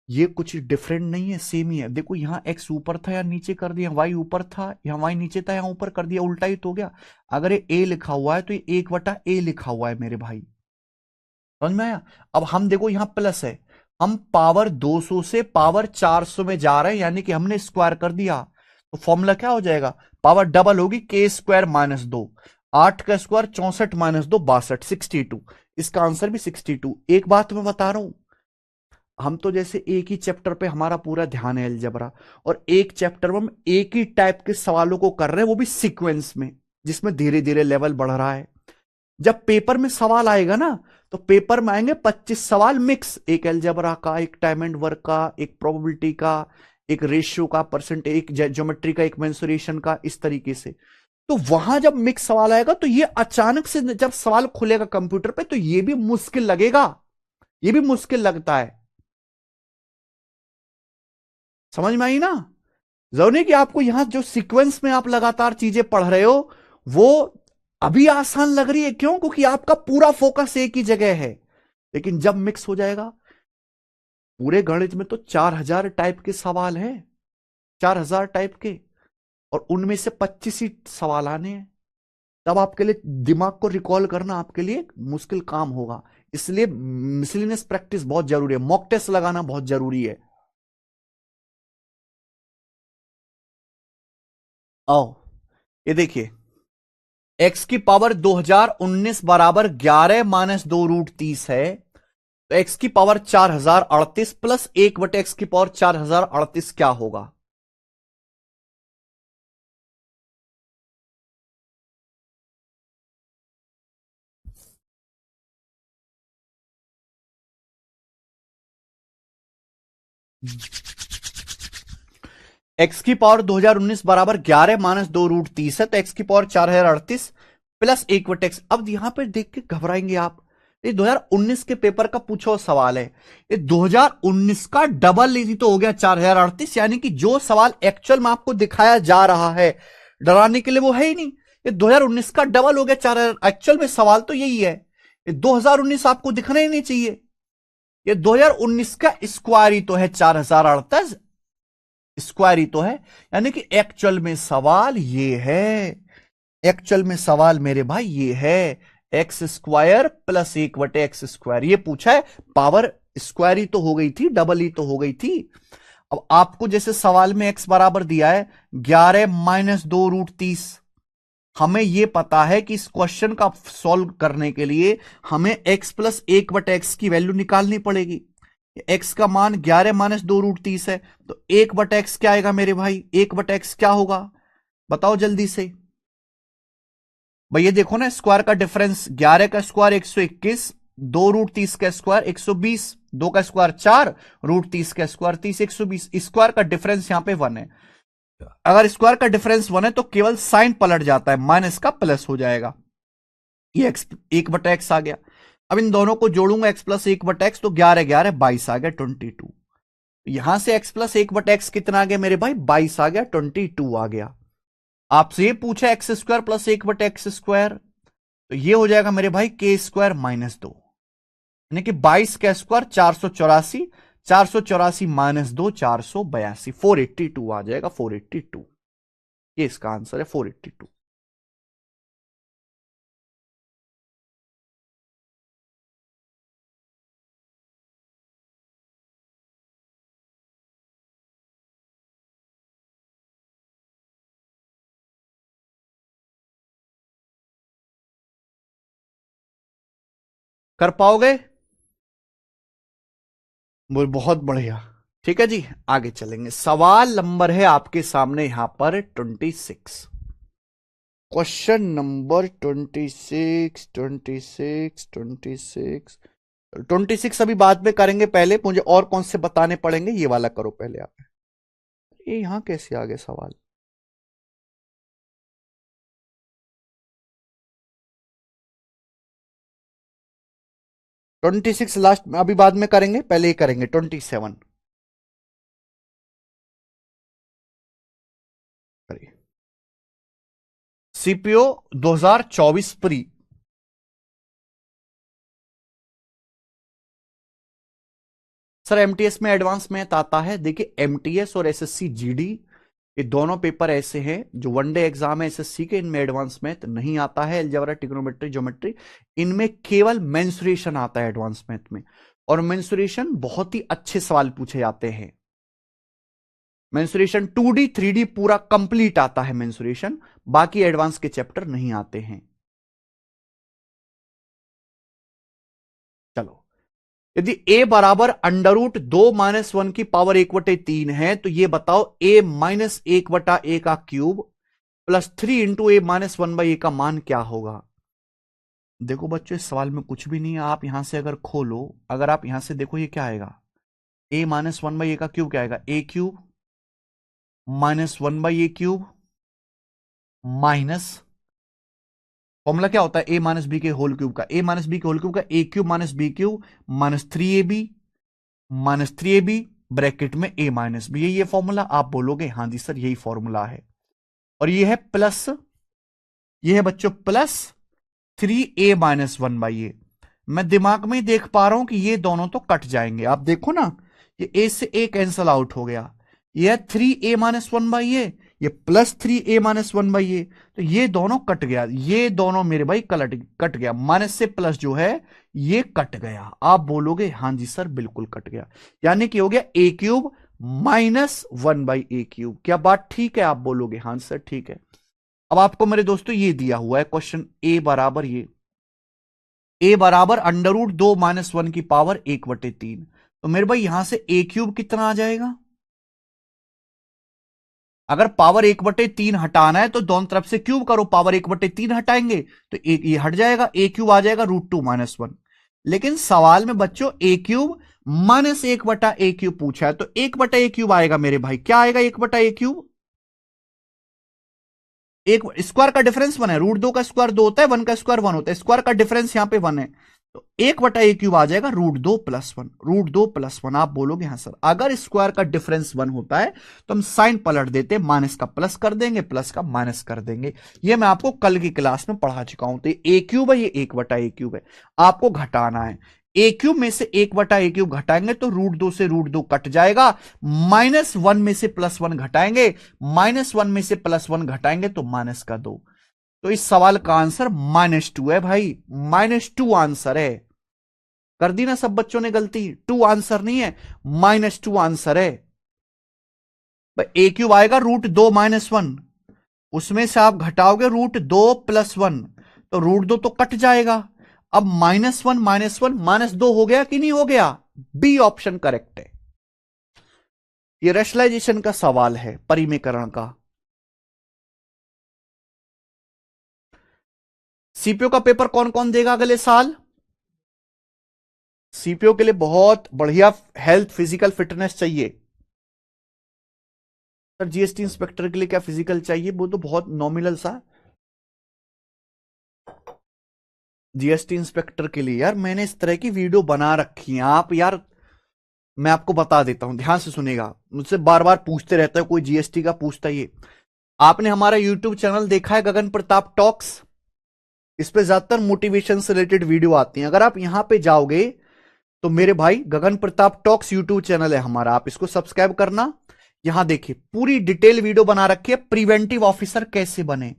ये कुछ डिफरेंट नहीं है, सेम ही है। देखो यहां x ऊपर था या नीचे कर दिया, y ऊपर था यहां y नीचे था, यहां ऊपर कर दिया, उल्टा ही तो हो गया। अगर ये a लिखा हुआ है तो ये 1/a लिखा हुआ है मेरे भाई, समझ में आया? अब हम देखो यहां प्लस है, हम पावर 200 से पावर 400 में जा रहे हैं, यानी कि हमने स्क्वायर कर दिया, तो फॉर्मूला क्या हो जाएगा, पावर डबल होगी, के स्क्वायर माइनस 2, 8 का स्क्वायर 64 माइनस 2 62, 62। इसका आंसर भी 62। एक बात मैं बता रहा हूं, हम तो जैसे एक ही चैप्टर पे हमारा पूरा ध्यान है अलजेब्रा, और एक चैप्टर में हम एक ही टाइप के सवालों को कर रहे हैं, वो भी सीक्वेंस में, जिसमें धीरे धीरे लेवल बढ़ रहा है। जब पेपर में सवाल आएगा ना, तो पेपर में आएंगे 25 सवाल मिक्स, एक अलजेब्रा का, एक टाइम एंड वर्क का, एक प्रोबेबिलिटी का, एक रेशियो का, परसेंट, एक ज्योमेट्री का, एक मेंसुरेशन का, इस तरीके से। तो वहां जब मिक्स सवाल आएगा तो ये अचानक से जब सवाल खुलेगा कंप्यूटर पे तो ये भी मुश्किल लगेगा, ये भी मुश्किल लगता है। समझ में आई ना? जरूरी नहीं कि आपको यहां जो सीक्वेंस में आप लगातार चीजें पढ़ रहे हो वो अभी आसान लग रही है, क्यों? क्योंकि आपका पूरा फोकस एक ही जगह है। लेकिन जब मिक्स हो जाएगा, पूरे गणित में तो 4000 टाइप के सवाल हैं, 4000 टाइप के, और उनमें से 25 ही सवाल आने हैं। तब आपके लिए दिमाग को रिकॉल करना आपके लिए मुश्किल काम होगा। इसलिए मिसलिनियस प्रैक्टिस बहुत जरूरी है, मॉक टेस्ट लगाना बहुत जरूरी है। आओ ये देखिए, x की पावर 2019 बराबर 11 माइनस 2√30 है, तो x की पावर 4038 प्लस 1/x की पावर 4038 क्या होगा? x की पावर 2019 बराबर 11 माइनस 2√30 है, तो x की पावर 4038 प्लस 1/x। अब यहां पर देख के घबराएंगे आप, ये 2019 के पेपर का पूछा हुआ सवाल है, ये 2019 का डबल इजी तो हो गया 4038, यानी कि जो सवाल एक्चुअल में आपको दिखाया जा रहा है डराने के लिए वो है ही नहीं, ये 2019 का डबल हो गया 4000। एक्चुअल में सवाल तो यही है, ये 2019 आपको दिखना ही नहीं चाहिए, ये 2019 का स्क्वायर ही तो है 4038, स्क्वायर ही तो है, यानी कि एक्चुअल में सवाल ये है, एक्चुअल में सवाल मेरे भाई ये है, x square plus 1/x square, ये पूछा है। पावर स्क्वायर ही तो हो गई थी, डबल ही तो हो गई थी। अब आपको जैसे सवाल में x बराबर दिया है 11 माइनस 2√30, हमें यह पता है कि इस क्वेश्चन का सॉल्व करने के लिए हमें x प्लस 1/x की वैल्यू निकालनी पड़ेगी। x का मान 11 माइनस 2√30 है, तो 1/x क्या आएगा मेरे भाई, 1/x क्या होगा बताओ जल्दी से भाई। ये देखो ना, स्क्वायर का डिफरेंस, 11 का स्क्वायर 121, 2√30 का स्क्वायर 120, 2 का स्क्वायर 4, √30 का स्क्वायर 30, 120। स्क्वायर का डिफरेंस यहां पे 1 है, अगर स्क्वायर का डिफरेंस 1 है तो केवल साइन पलट जाता है, माइनस का प्लस हो जाएगा, ये एक्स 1/x आ गया। अब इन दोनों को जोड़ूंगा x प्लस 1/x, तो 11 11 22 आ गया 22। यहां से x प्लस 1/x कितना आ गया मेरे भाई, 22 आ गया, 22 आ गया। आपसे ये पूछा x square plus 1/x square, तो ये हो जाएगा मेरे भाई के स्क्वायर माइनस 2, यानी कि 22 का स्क्वायर 484, 484 माइनस 2 482, 482 आ जाएगा, 482। ये इसका आंसर है 482। कर पाओगे? बहुत बढ़िया। ठीक है जी, आगे चलेंगे। सवाल नंबर है आपके सामने यहां पर 26। क्वेश्चन नंबर 26, 26, 26, 26 अभी बाद में करेंगे, पहले मुझे और कौन से बताने पड़ेंगे, ये वाला करो पहले आप। ये यहां कैसे आ गए सवाल? 26 लास्ट में, अभी बाद में करेंगे, पहले ही करेंगे 27। CPO 2024 pre. सर एमटीएस में एडवांस मैथ आता है। देखिए एमटीएस और एसएससी जीडी, ये दोनों पेपर ऐसे हैं जो वनडे एग्जाम है एसएससी के, इनमें एडवांस मैथ नहीं आता है। अलजेब्रा, ट्रिग्नोमेट्री, ज्योमेट्री, इनमें केवल मेंसुरेशन आता है एडवांस मैथ में। और मेंसुरेशन बहुत ही अच्छे सवाल पूछे जाते हैं। मेंसुरेशन 2D 3D पूरा कंप्लीट आता है मेंसुरेशन, बाकी एडवांस के चैप्टर नहीं आते हैं। चलो, यदि a बराबर अंडर रूट 2 - 1 की पावर 1/3 है, तो ये बताओ a - 1/a का cube plus 3 into a -1/a का मान क्या होगा? देखो बच्चों, इस सवाल में कुछ भी नहीं है। आप यहां से अगर खोलो, अगर आप यहां से देखो, ये क्या आएगा? a -1/a का क्यूब क्या आएगा? a cube -1/a cube minus, formula क्या होता है a माइनस बी के होल क्यूब का? a माइनस बी के होल क्यूब का a cube minus B cube -3ab bracket में a माइनस बी। ये फॉर्मूला आप बोलोगे हाँ जी सर यही फॉर्मूला है। और ये है प्लस, ये है बच्चों प्लस 3a-1/a। मैं दिमाग में देख पा रहा हूं कि ये दोनों तो कट जाएंगे। आप देखो ना, ये a से a कैंसल आउट हो गया, ये 3a-1/a, ये प्लस 3a-1/a, तो ये दोनों कट गया। ये दोनों मेरे भाई कट गया, माइनस से प्लस जो है ये कट गया। आप बोलोगे हाँ जी सर बिल्कुल कट गया, यानी कि हो गया a क्यूब -1/a क्यूब। क्या बात ठीक है? आप बोलोगे हाँ सर ठीक है। अब आपको मेरे दोस्तों ये दिया हुआ है क्वेश्चन, a बराबर ये a बराबर अंडर रूट 2 - 1 की पावर 1/3, तो मेरे भाई यहां से a क्यूब कितना आ जाएगा? अगर पावर 1/3 हटाना है तो दोनों तरफ से क्यूब करो, पावर 1/3 हटाएंगे तो एक ये हट जाएगा, a क्यूब आ जाएगा √2 - 1। लेकिन सवाल में बच्चों a क्यूब -1/a क्यूब पूछा है, तो 1/a क्यूब आएगा मेरे भाई। क्या आएगा 1/a क्यूब? एक स्क्वायर का डिफरेंस 1 है, √2 का स्क्वायर 2 होता है, 1 का स्क्वायर 1 होता है, स्क्वायर का डिफरेंस यहां पे 1 है, तो 1/a क्यूब आ जाएगा √2 + 1, √2 + 1। आप बोलोगे हाँ सर, अगर स्क्वायर का डिफरेंस 1 होता है तो हम साइन पलट देते, माइनस का प्लस कर देंगे, प्लस का माइनस कर देंगे। ये मैं आपको कल की क्लास में पढ़ा चुका हूं। तो ये a क्यूब है, ये 1/a क्यूब है, आपको घटाना है। a क्यूब में से 1/a क्यूब घटाएंगे तो √2 से √2 कट जाएगा, -1 में से +1 घटाएंगे, -1 में से +1 घटाएंगे तो -2। तो इस सवाल का आंसर -2 है भाई, -2 आंसर है। कर दी ना सब बच्चों ने गलती? 2 आंसर नहीं है, -2 आंसर है। a क्यूब आएगा √2 - 1, उसमें से आप घटाओगे √2 + 1, तो √2 तो कट जाएगा। अब -1 -1 -2 हो गया कि नहीं हो गया? बी ऑप्शन करेक्ट है। ये रेशनलाइजेशन का सवाल है, परिमेयकरण का। सीपीओ का पेपर कौन कौन देगा अगले साल? सीपीओ के लिए बहुत बढ़िया हेल्थ फिजिकल फिटनेस चाहिए। सर जीएसटी इंस्पेक्टर के लिए क्या फिजिकल चाहिए? वो तो बहुत नॉमिनल सा। जीएसटी इंस्पेक्टर के लिए यार मैंने इस तरह की वीडियो बना रखी है, आप यार मैं आपको बता देता हूं, ध्यान से सुनेगा। मुझसे बार बार पूछते रहता है, कोई जीएसटी का पूछता है। ये आपने हमारा यूट्यूब चैनल देखा है गगन प्रताप टॉक्स? इस पे ज्यादातर मोटिवेशन से रिलेटेड वीडियो आती हैं। अगर आप यहां पे जाओगे तो मेरे भाई गगन प्रताप टॉक्स यूट्यूब चैनल है हमारा, आप इसको सब्सक्राइब करना। यहां देखिए पूरी डिटेल वीडियो बना रखी है, प्रिवेंटिव ऑफिसर कैसे बने,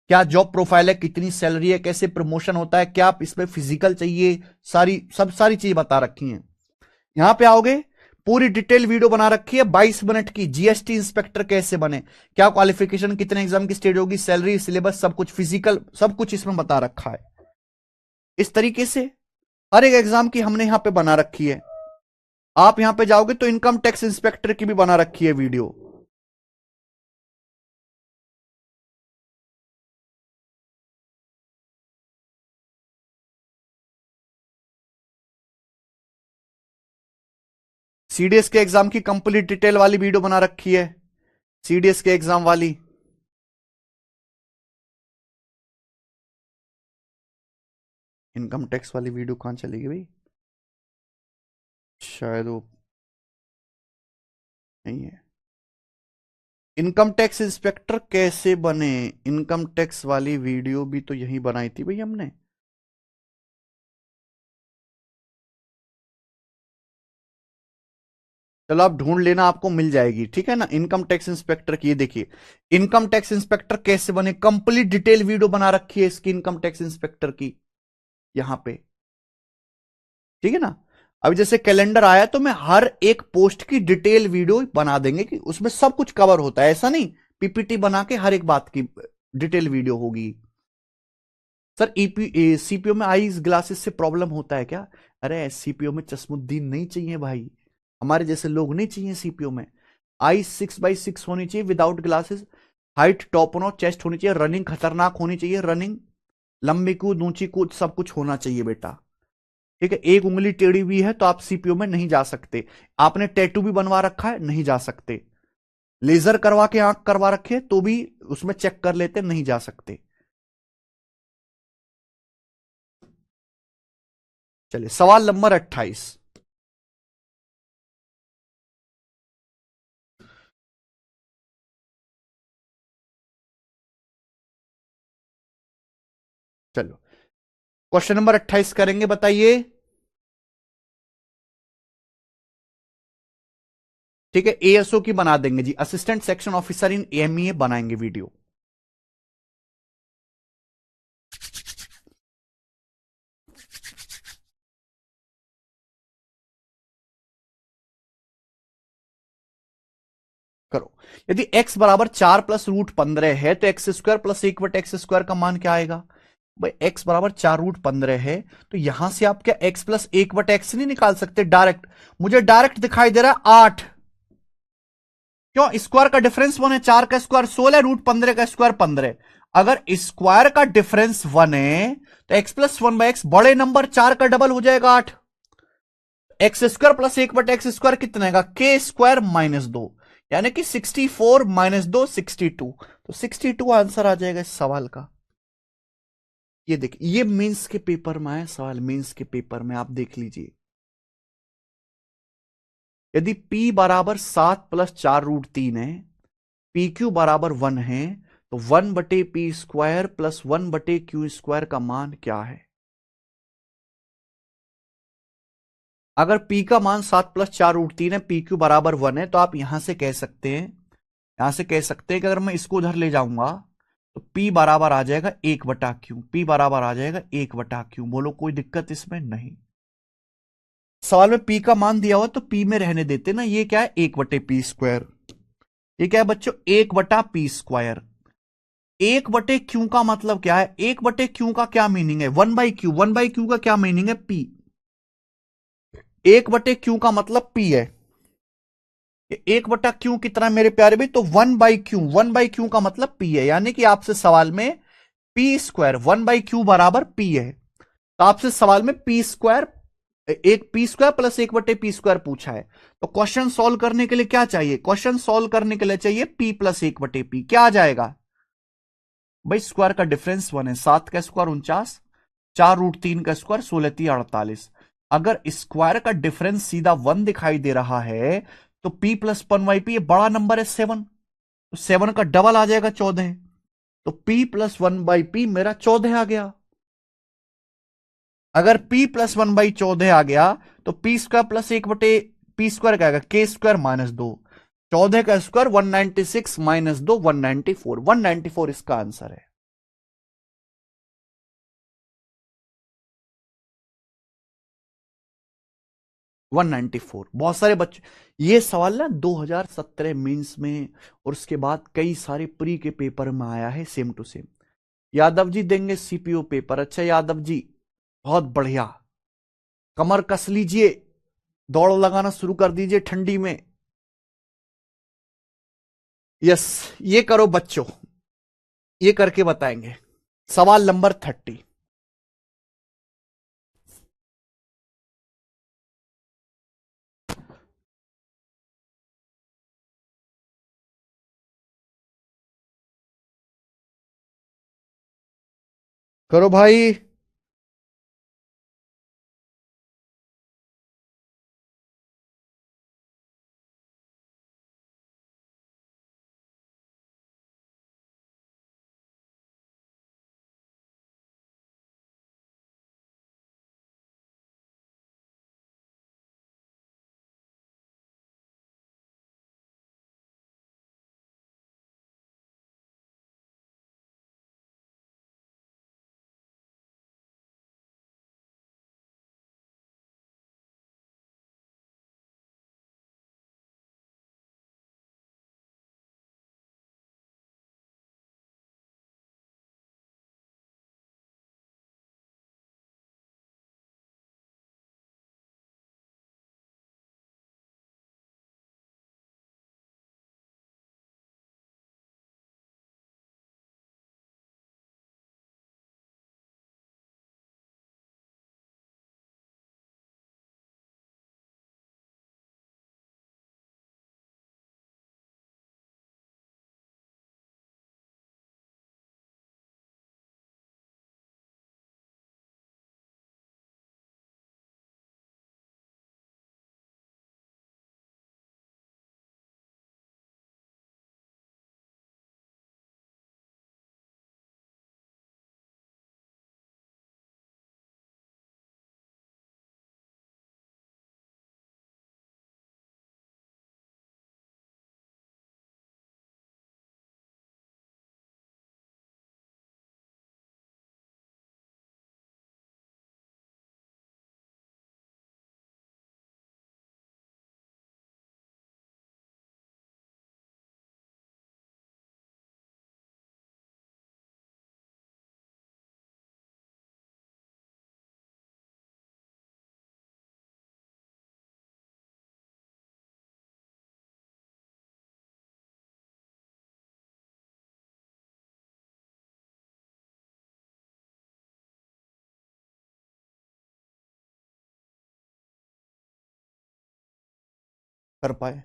क्या जॉब प्रोफाइल है, कितनी सैलरी है, कैसे प्रमोशन होता है, क्या आप इसमें फिजिकल चाहिए, सारी चीज बता रखी है। यहां पे आओगे पूरी डिटेल वीडियो बना रखी है 22 मिनट की, जीएसटी इंस्पेक्टर कैसे बने, क्या क्वालिफिकेशन, कितने एग्जाम की स्टेज होगी, सैलरी, सिलेबस, सब कुछ, फिजिकल, सब कुछ इसमें बता रखा है। इस तरीके से हर एक एग्जाम की हमने यहां पे बना रखी है। आप यहां पे जाओगे तो इनकम टैक्स इंस्पेक्टर की भी बना रखी है वीडियो। सीडीएस के एग्जाम की कंप्लीट डिटेल वाली वीडियो बना रखी है, सीडीएस के एग्जाम वाली। इनकम टैक्स वाली वीडियो कहां चलेगी भाई, शायद वो नहीं है। इनकम टैक्स इंस्पेक्टर कैसे बने, इनकम टैक्स वाली वीडियो भी तो यही बनाई थी भाई हमने। चलो आप ढूंढ लेना, आपको मिल जाएगी, ठीक है ना। इनकम टैक्स इंस्पेक्टर की ये देखिए, इनकम टैक्स इंस्पेक्टर कैसे बने, कंप्लीट डिटेल वीडियो बना रखी है इसकी इनकम टैक्स इंस्पेक्टर की यहां पे, ठीक है ना। अभी जैसे कैलेंडर आया तो मैं हर एक पोस्ट की डिटेल वीडियो बना देंगे कि उसमें सब कुछ कवर होता है, ऐसा नहीं पीपीटी बना के हर एक बात की डिटेल वीडियो होगी। सर सीपीओ में आईज ग्लासेस से प्रॉब्लम होता है क्या? अरे सीपीओ में चश्मुद्दीन नहीं चाहिए भाई, हमारे जैसे लोग नहीं चाहिए सीपीओ में। आई 6x6 होनी चाहिए without glasses, height top no chest होनी चाहिए, रनिंग खतरनाक होनी चाहिए, रनिंग लंबी कूद ऊंची कूद सब कुछ होना चाहिए बेटा, ठीक है। एक उंगली टेढ़ी हुई है तो आप सीपीओ में नहीं जा सकते, आपने टैटू भी बनवा रखा है नहीं जा सकते, लेजर करवा के आंख करवा रखे तो भी उसमें चेक कर लेते नहीं जा सकते। चलिए सवाल नंबर 28। चलो क्वेश्चन नंबर 28 करेंगे, बताइए। ठीक है, एएसओ की बना देंगे जी, assistant section officer in MEA बनाएंगे वीडियो। करो। यदि x बराबर 4 + √15 है तो x² + 1/x² का मान क्या आएगा? भाई x बराबर 4√15 है तो यहां से आप क्या x + 1/x नहीं निकाल सकते डायरेक्ट? मुझे डायरेक्ट दिखाई दे रहा है 8, क्यों? स्क्वायर का डिफरेंस 1 है, 4 का स्क्वायर 16, √15 का स्क्वायर 15। अगर स्क्वायर का डिफरेंस 1 है तो x + 1/x बड़े नंबर 4 का डबल हो जाएगा 8। x² + 1/x² कितना आएगा? k² - 2, यानी कि 64 - 2 62, तो 62 आंसर आ जाएगा इस सवाल का। ये देखिए, ये मेंस के पेपर में आया सवाल, मेंस के पेपर में आप देख लीजिए। यदि p बराबर 7 + 4√3 है, PQ बराबर 1 है, तो 1/p² + 1/q² का मान क्या है? अगर p का मान 7 + 4√3 है, PQ बराबर 1 है, तो आप यहां से कह सकते हैं, यहां से कह सकते हैं कि अगर मैं इसको उधर ले जाऊंगा तो P बराबर आ जाएगा 1/q, P बराबर आ जाएगा 1/q। बोलो कोई दिक्कत इसमें नहीं। सवाल में P का मान दिया हुआ तो P में रहने देते ना, ये क्या है 1/p², ये क्या है बच्चों 1/p²। 1/q का मतलब क्या है? 1/q का क्या मीनिंग है? 1/q, 1/q का क्या मीनिंग है? P। 1/q का मतलब P है, 1/q कितना मेरे प्यारे भाई? तो 1/q, 1/q का मतलब P है, यानी कि आपसे सवाल में p², 1/q बराबर P है, तो आपसे सवाल में p², एक p² + 1/p² पूछा है। तो क्वेश्चन सॉल्व करने के लिए क्या चाहिए? क्वेश्चन सॉल्व करने के लिए चाहिए p + 1/p। क्या आ जाएगा भाई? स्क्वायर का डिफरेंस 1 है, 7 का स्क्वायर 49, 4√3 का स्क्वायर 16×3 = 48। अगर स्क्वायर का डिफरेंस सीधा 1 दिखाई दे रहा है तो p + 1/p, ये बड़ा नंबर है 7, तो 7 का डबल आ जाएगा 14, तो p + 1/p मेरा 14 आ गया। अगर p + 1/14 आ गया तो पी स्क्वायर प्लस 1 बटे पी स्क्वायर क्या आएगा, के स्क्वायर -2, 14 का स्क्वायर 196 -2 194, 194 इसका आंसर है। वन 194। बहुत सारे बच्चे ये सवाल ना 2017 मेंस में और उसके बाद कई सारे प्री के पेपर में आया है same to same. Yadav ji देंगे सीपीओ पेपर। अच्छा यादव जी बहुत बढ़िया, कमर कस लीजिए, दौड़ लगाना शुरू कर दीजिए ठंडी में। यस, ये करो बच्चों, ये करके बताएंगे। सवाल नंबर 30। करो भाई। कर पाए?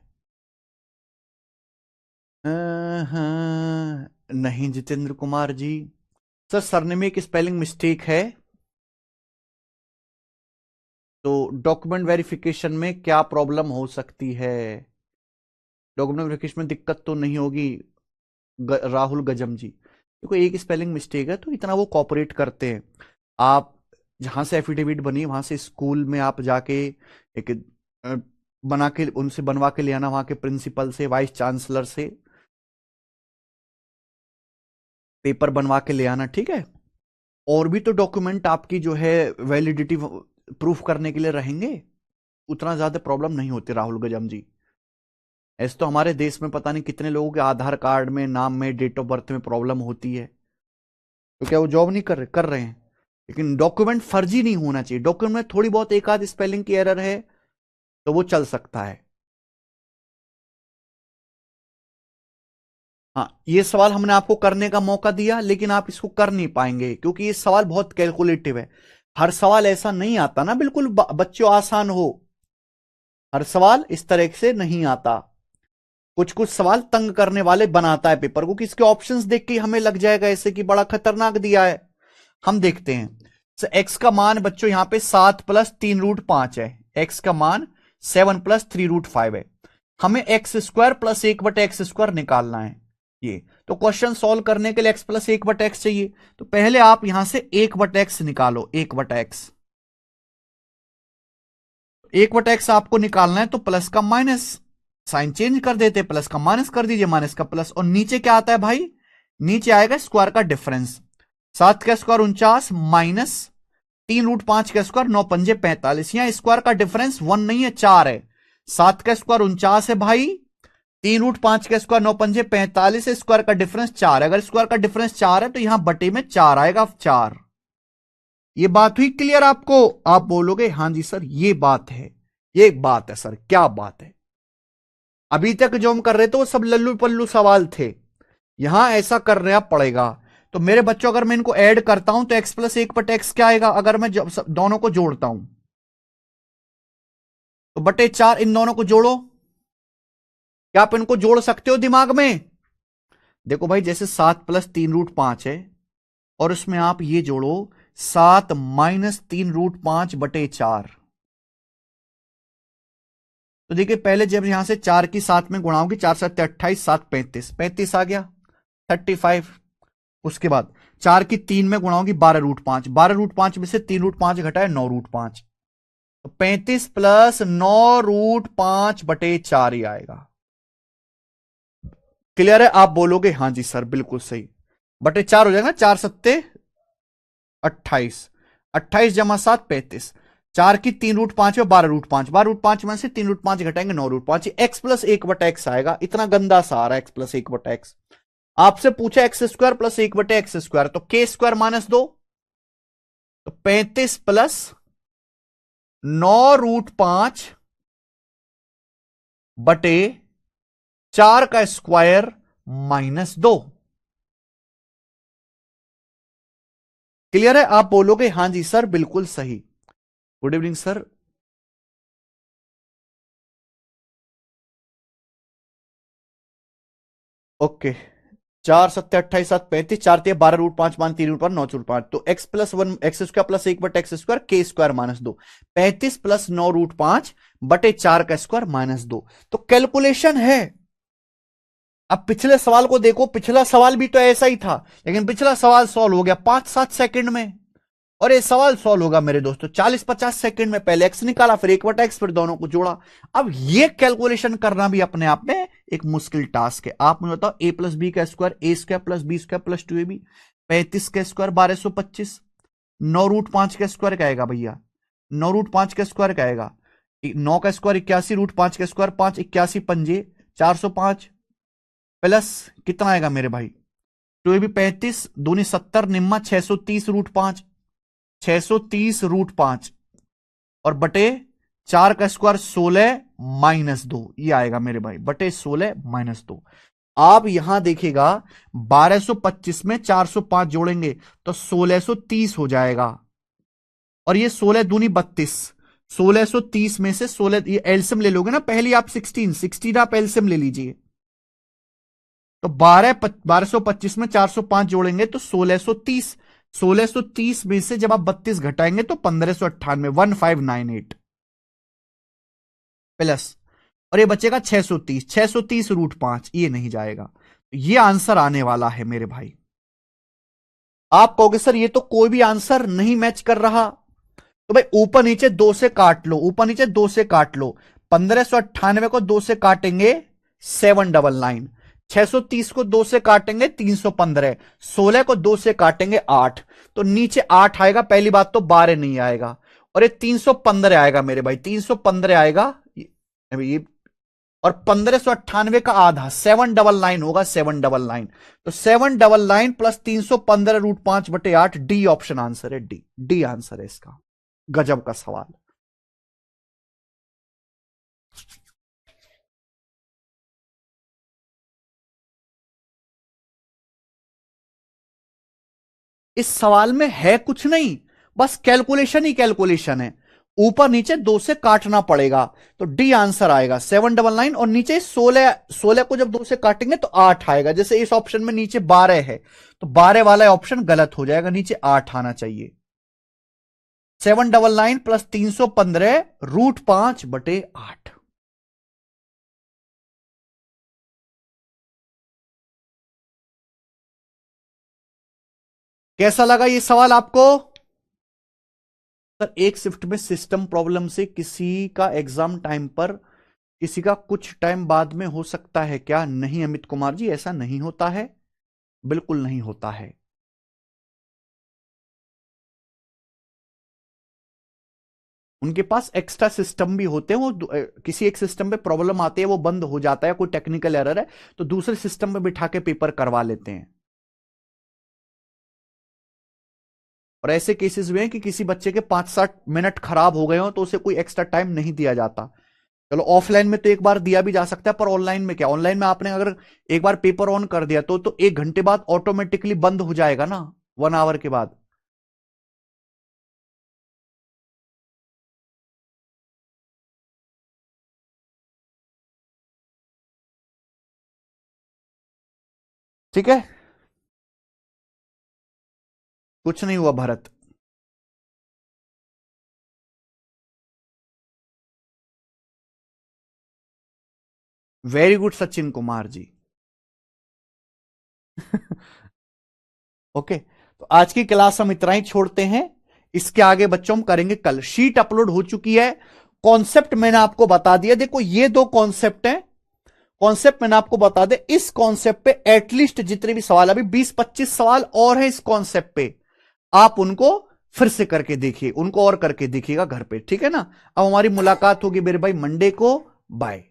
हाँ, नहीं जितेंद्र कुमार जी। सर सरनेम में एक स्पेलिंग मिस्टेक है, तो डॉक्यूमेंट वेरिफिकेशन में क्या प्रॉब्लम हो सकती है? डॉक्यूमेंट वेरिफिकेशन में दिक्कत तो नहीं होगी राहुल गजम जी। देखो एक स्पेलिंग मिस्टेक है तो इतना वो कॉपरेट करते हैं। आप जहां से एफिडेविट बनी वहां से स्कूल में आप जाके एक अ, बना के उनसे बनवा के ले आना, वहां के प्रिंसिपल से, वाइस चांसलर से पेपर बनवा के ले आना, ठीक है। और भी तो डॉक्यूमेंट आपकी जो है वैलिडिटी प्रूफ करने के लिए रहेंगे, उतना ज्यादा प्रॉब्लम नहीं होती राहुल गजम जी। ऐसे तो हमारे देश में पता नहीं कितने लोगों के आधार कार्ड में, नाम में, डेट ऑफ बर्थ में प्रॉब्लम होती है, तो क्या वो जॉब नहीं कर रहे हैं? लेकिन डॉक्यूमेंट फर्जी नहीं होना चाहिए। डॉक्यूमेंट में थोड़ी बहुत एक आध स्पेलिंग की एरर है तो वो चल सकता है। हाँ, ये सवाल हमने आपको करने का मौका दिया लेकिन आप इसको कर नहीं पाएंगे क्योंकि ये सवाल बहुत कैलकुलेटिव है। हर सवाल ऐसा नहीं आता ना बिल्कुल बच्चों आसान हो, हर सवाल इस तरह से नहीं आता। कुछ कुछ सवाल तंग करने वाले बनाता है पेपर को, कि इसके ऑप्शंस देख के हमें लग जाएगा ऐसे कि बड़ा खतरनाक दिया है। हम देखते हैं। एक्स का मान बच्चों यहां पे 7 + 3√5 है। एक्स का मान 7 + 3√5 है। हमें x² + 1/x² निकालना है। ये तो क्वेश्चन सॉल्व करने के लिए x + 1/x चाहिए, तो पहले आप यहां से 1/x निकालो। 1/x एक बटा एक्स आपको निकालना है तो प्लस का माइनस, साइन चेंज कर देते, प्लस का माइनस कर दीजिए, माइनस का प्लस, और नीचे क्या आता है भाई, नीचे आएगा स्क्वायर का डिफरेंस। 7 का स्क्वायर 49 माइनस 3√5 का स्क्वायर 9 पंजे 45। यहां स्क्वायर का डिफरेंस 1 नहीं है 4 है। 7 का स्क्वायर 49 है भाई, 3√5 का स्क्वायर 9 पंजे 45 है, स्क्वायर का डिफरेंस 4 है। अगर स्क्वायर का डिफरेंस 4 है तो यहां बटे में 4 आएगा, 4। ये बात हुई क्लियर आपको? आप बोलोगे हाँ जी सर ये बात है, ये बात है सर, क्या बात है। अभी तक जो हम कर रहे थे वो सब लल्लू पल्लू सवाल थे, यहां ऐसा करना पड़ेगा। तो मेरे बच्चों अगर मैं इनको ऐड करता हूं तो x प्लस 1/x क्या आएगा, अगर मैं दोनों को जोड़ता हूं तो बटे 4, इन दोनों को जोड़ो। क्या आप इनको जोड़ सकते हो दिमाग में? देखो भाई जैसे 7 प्लस 3√5 है, और उसमें आप ये जोड़ो 7 माइनस 3√5/4। तो देखिए पहले जब यहां से 4 की 7 में गुणा होगी, 4 7 28, 7 35, 35 आ गया 35। उसके बाद 4 की 3 में गुणा होगी 12√5, 12√5 में से 3√5 घटाए 9√5, तो 35 प्लस 9√5/4 ही आएगा। क्लियर है? आप बोलोगे हाँ जी सर बिल्कुल सही, बटे 4 हो जाएगा, 4 सत्ते 28, 28 जमा 7 35, 4 की 3√5 में 12√5, 12√5 में से 3√5 घटाएंगे 9√5, एक्स प्लस 1/x आएगा। इतना गंदा सा आ रहा है एक्स प्लस 1/x। आपसे पूछा x square plus 1/x square, तो के स्क्वायर माइनस 2, तो 35 प्लस 9√5/4 का स्क्वायर माइनस 2। क्लियर है? आप बोलोगे हाँ जी सर बिल्कुल सही। Good evening sir. ओके, 4 सत्ते 28, 7 35, 4 3 12√5 मान 3√5 9√5, तो x plus 1 x square plus 1/x square के स्क्वायर माइनस 2, 35 प्लस 9√5/4 का स्क्वायर माइनस 2। तो कैलकुलेशन है। अब पिछले सवाल को देखो, पिछला सवाल भी तो ऐसा ही था, लेकिन पिछला सवाल सॉल्व हो गया 5-7 सेकंड में, और ये सवाल सॉल्व होगा मेरे दोस्तों 40-50 सेकंड में। पहले एक्स निकाला, फिर 1/x, फिर दोनों को जोड़ा। अब ये कैलकुलेशन करना भी अपने आप में एक मुश्किल टास्क है। आप मुझे बताओ, a प्लस बी का square A square plus B square plus 2ab, 35 का स्क्वायर 1225, 9√5 का स्क्वायर क्या आएगा भैया, 9√5 का स्क्वायर क्या आएगा, 9 का स्क्वायर 81, √5 का स्क्वायर 5, 81 पंजे 405, प्लस कितना आएगा मेरे भाई, 2ab 35 दूनी 70 निम्मा 630 √5, 630 √5, और बटे 4 का स्क्वायर 16 माइनस 2, ये आएगा मेरे भाई बटे 16 माइनस 2। आप यहां देखिएगा 1225 में 405 जोड़ेंगे तो 1630 हो जाएगा, और ये 16 दूनी 32, 1630 में से 16, ये एलसियम ले लोगे ना, पहली आप 16 आप एलसियम ले लीजिए, तो 1225 में 405 जोड़ेंगे तो 1630, 1630 में से जब आप 32 घटाएंगे तो 1598, 1598 प्लस, और ये बचेगा 630, 630 √5, ये नहीं जाएगा। ये आंसर आने वाला है मेरे भाई। आप कहोगे सर ये तो कोई भी आंसर नहीं मैच कर रहा, तो भाई ऊपर नीचे 2 से काट लो, ऊपर नीचे 2 से काट लो। 1598 को 2 से काटेंगे 799, 630 को 2 से काटेंगे 315, 16 को 2 से काटेंगे 8, तो नीचे 8 आएगा, पहली बात तो 12 नहीं आएगा, और ये 315 आएगा मेरे भाई, 315 आएगा ये, और 1598 का आधा 799 होगा, 799, तो 799 प्लस 315 √5/8, डी ऑप्शन आंसर है, डी, डी आंसर है इसका। गजब का सवाल। इस सवाल में है कुछ नहीं, बस कैलकुलेशन ही कैलकुलेशन है, ऊपर नीचे 2 से काटना पड़ेगा, तो डी आंसर आएगा 799, और नीचे 16, 16 को जब 2 से काटेंगे तो 8 आएगा। जैसे इस ऑप्शन में नीचे 12 है, तो 12 वाला ऑप्शन गलत हो जाएगा, नीचे 8 आना चाहिए। 799 प्लस 315 √5/8। कैसा लगा ये सवाल आपको? सर एक शिफ्ट में सिस्टम प्रॉब्लम से किसी का एग्जाम टाइम पर किसी का कुछ टाइम बाद में हो सकता है क्या? नहीं अमित कुमार जी, ऐसा नहीं होता है, बिल्कुल नहीं होता है। उनके पास एक्स्ट्रा सिस्टम भी होते हैं, वो किसी एक सिस्टम पे प्रॉब्लम आती है, वो बंद हो जाता है, कोई टेक्निकल एरर है, तो दूसरे सिस्टम में बिठा के पेपर करवा लेते हैं। और ऐसे केसेस हुए हैं कि किसी बच्चे के 5-7 मिनट खराब हो गए हो तो उसे कोई एक्स्ट्रा टाइम नहीं दिया जाता। चलो ऑफलाइन में तो एक बार दिया भी जा सकता है, पर ऑनलाइन में क्या, ऑनलाइन में आपने अगर एक बार पेपर ऑन कर दिया तो 1 घंटे बाद ऑटोमेटिकली बंद हो जाएगा ना, 1 आवर के बाद। ठीक है, कुछ नहीं हुआ Bharat. Very good Sachin Kumar ji. Okay, तो आज की क्लास हम इतना ही छोड़ते हैं, इसके आगे बच्चों हम करेंगे कल। शीट अपलोड हो चुकी है, कॉन्सेप्ट मैंने आपको बता दिया। देखो ये 2 कॉन्सेप्ट हैं, कॉन्सेप्ट मैंने आपको बता दे, इस कॉन्सेप्ट पे एटलीस्ट जितने भी सवाल, अभी 20-25 सवाल और हैं इस कॉन्सेप्ट पे, आप उनको फिर से करके देखिए, उनको और करके देखिएगा घर पे, ठीक है ना। अब हमारी मुलाकात होगी मेरे भाई मंडे को। बाय।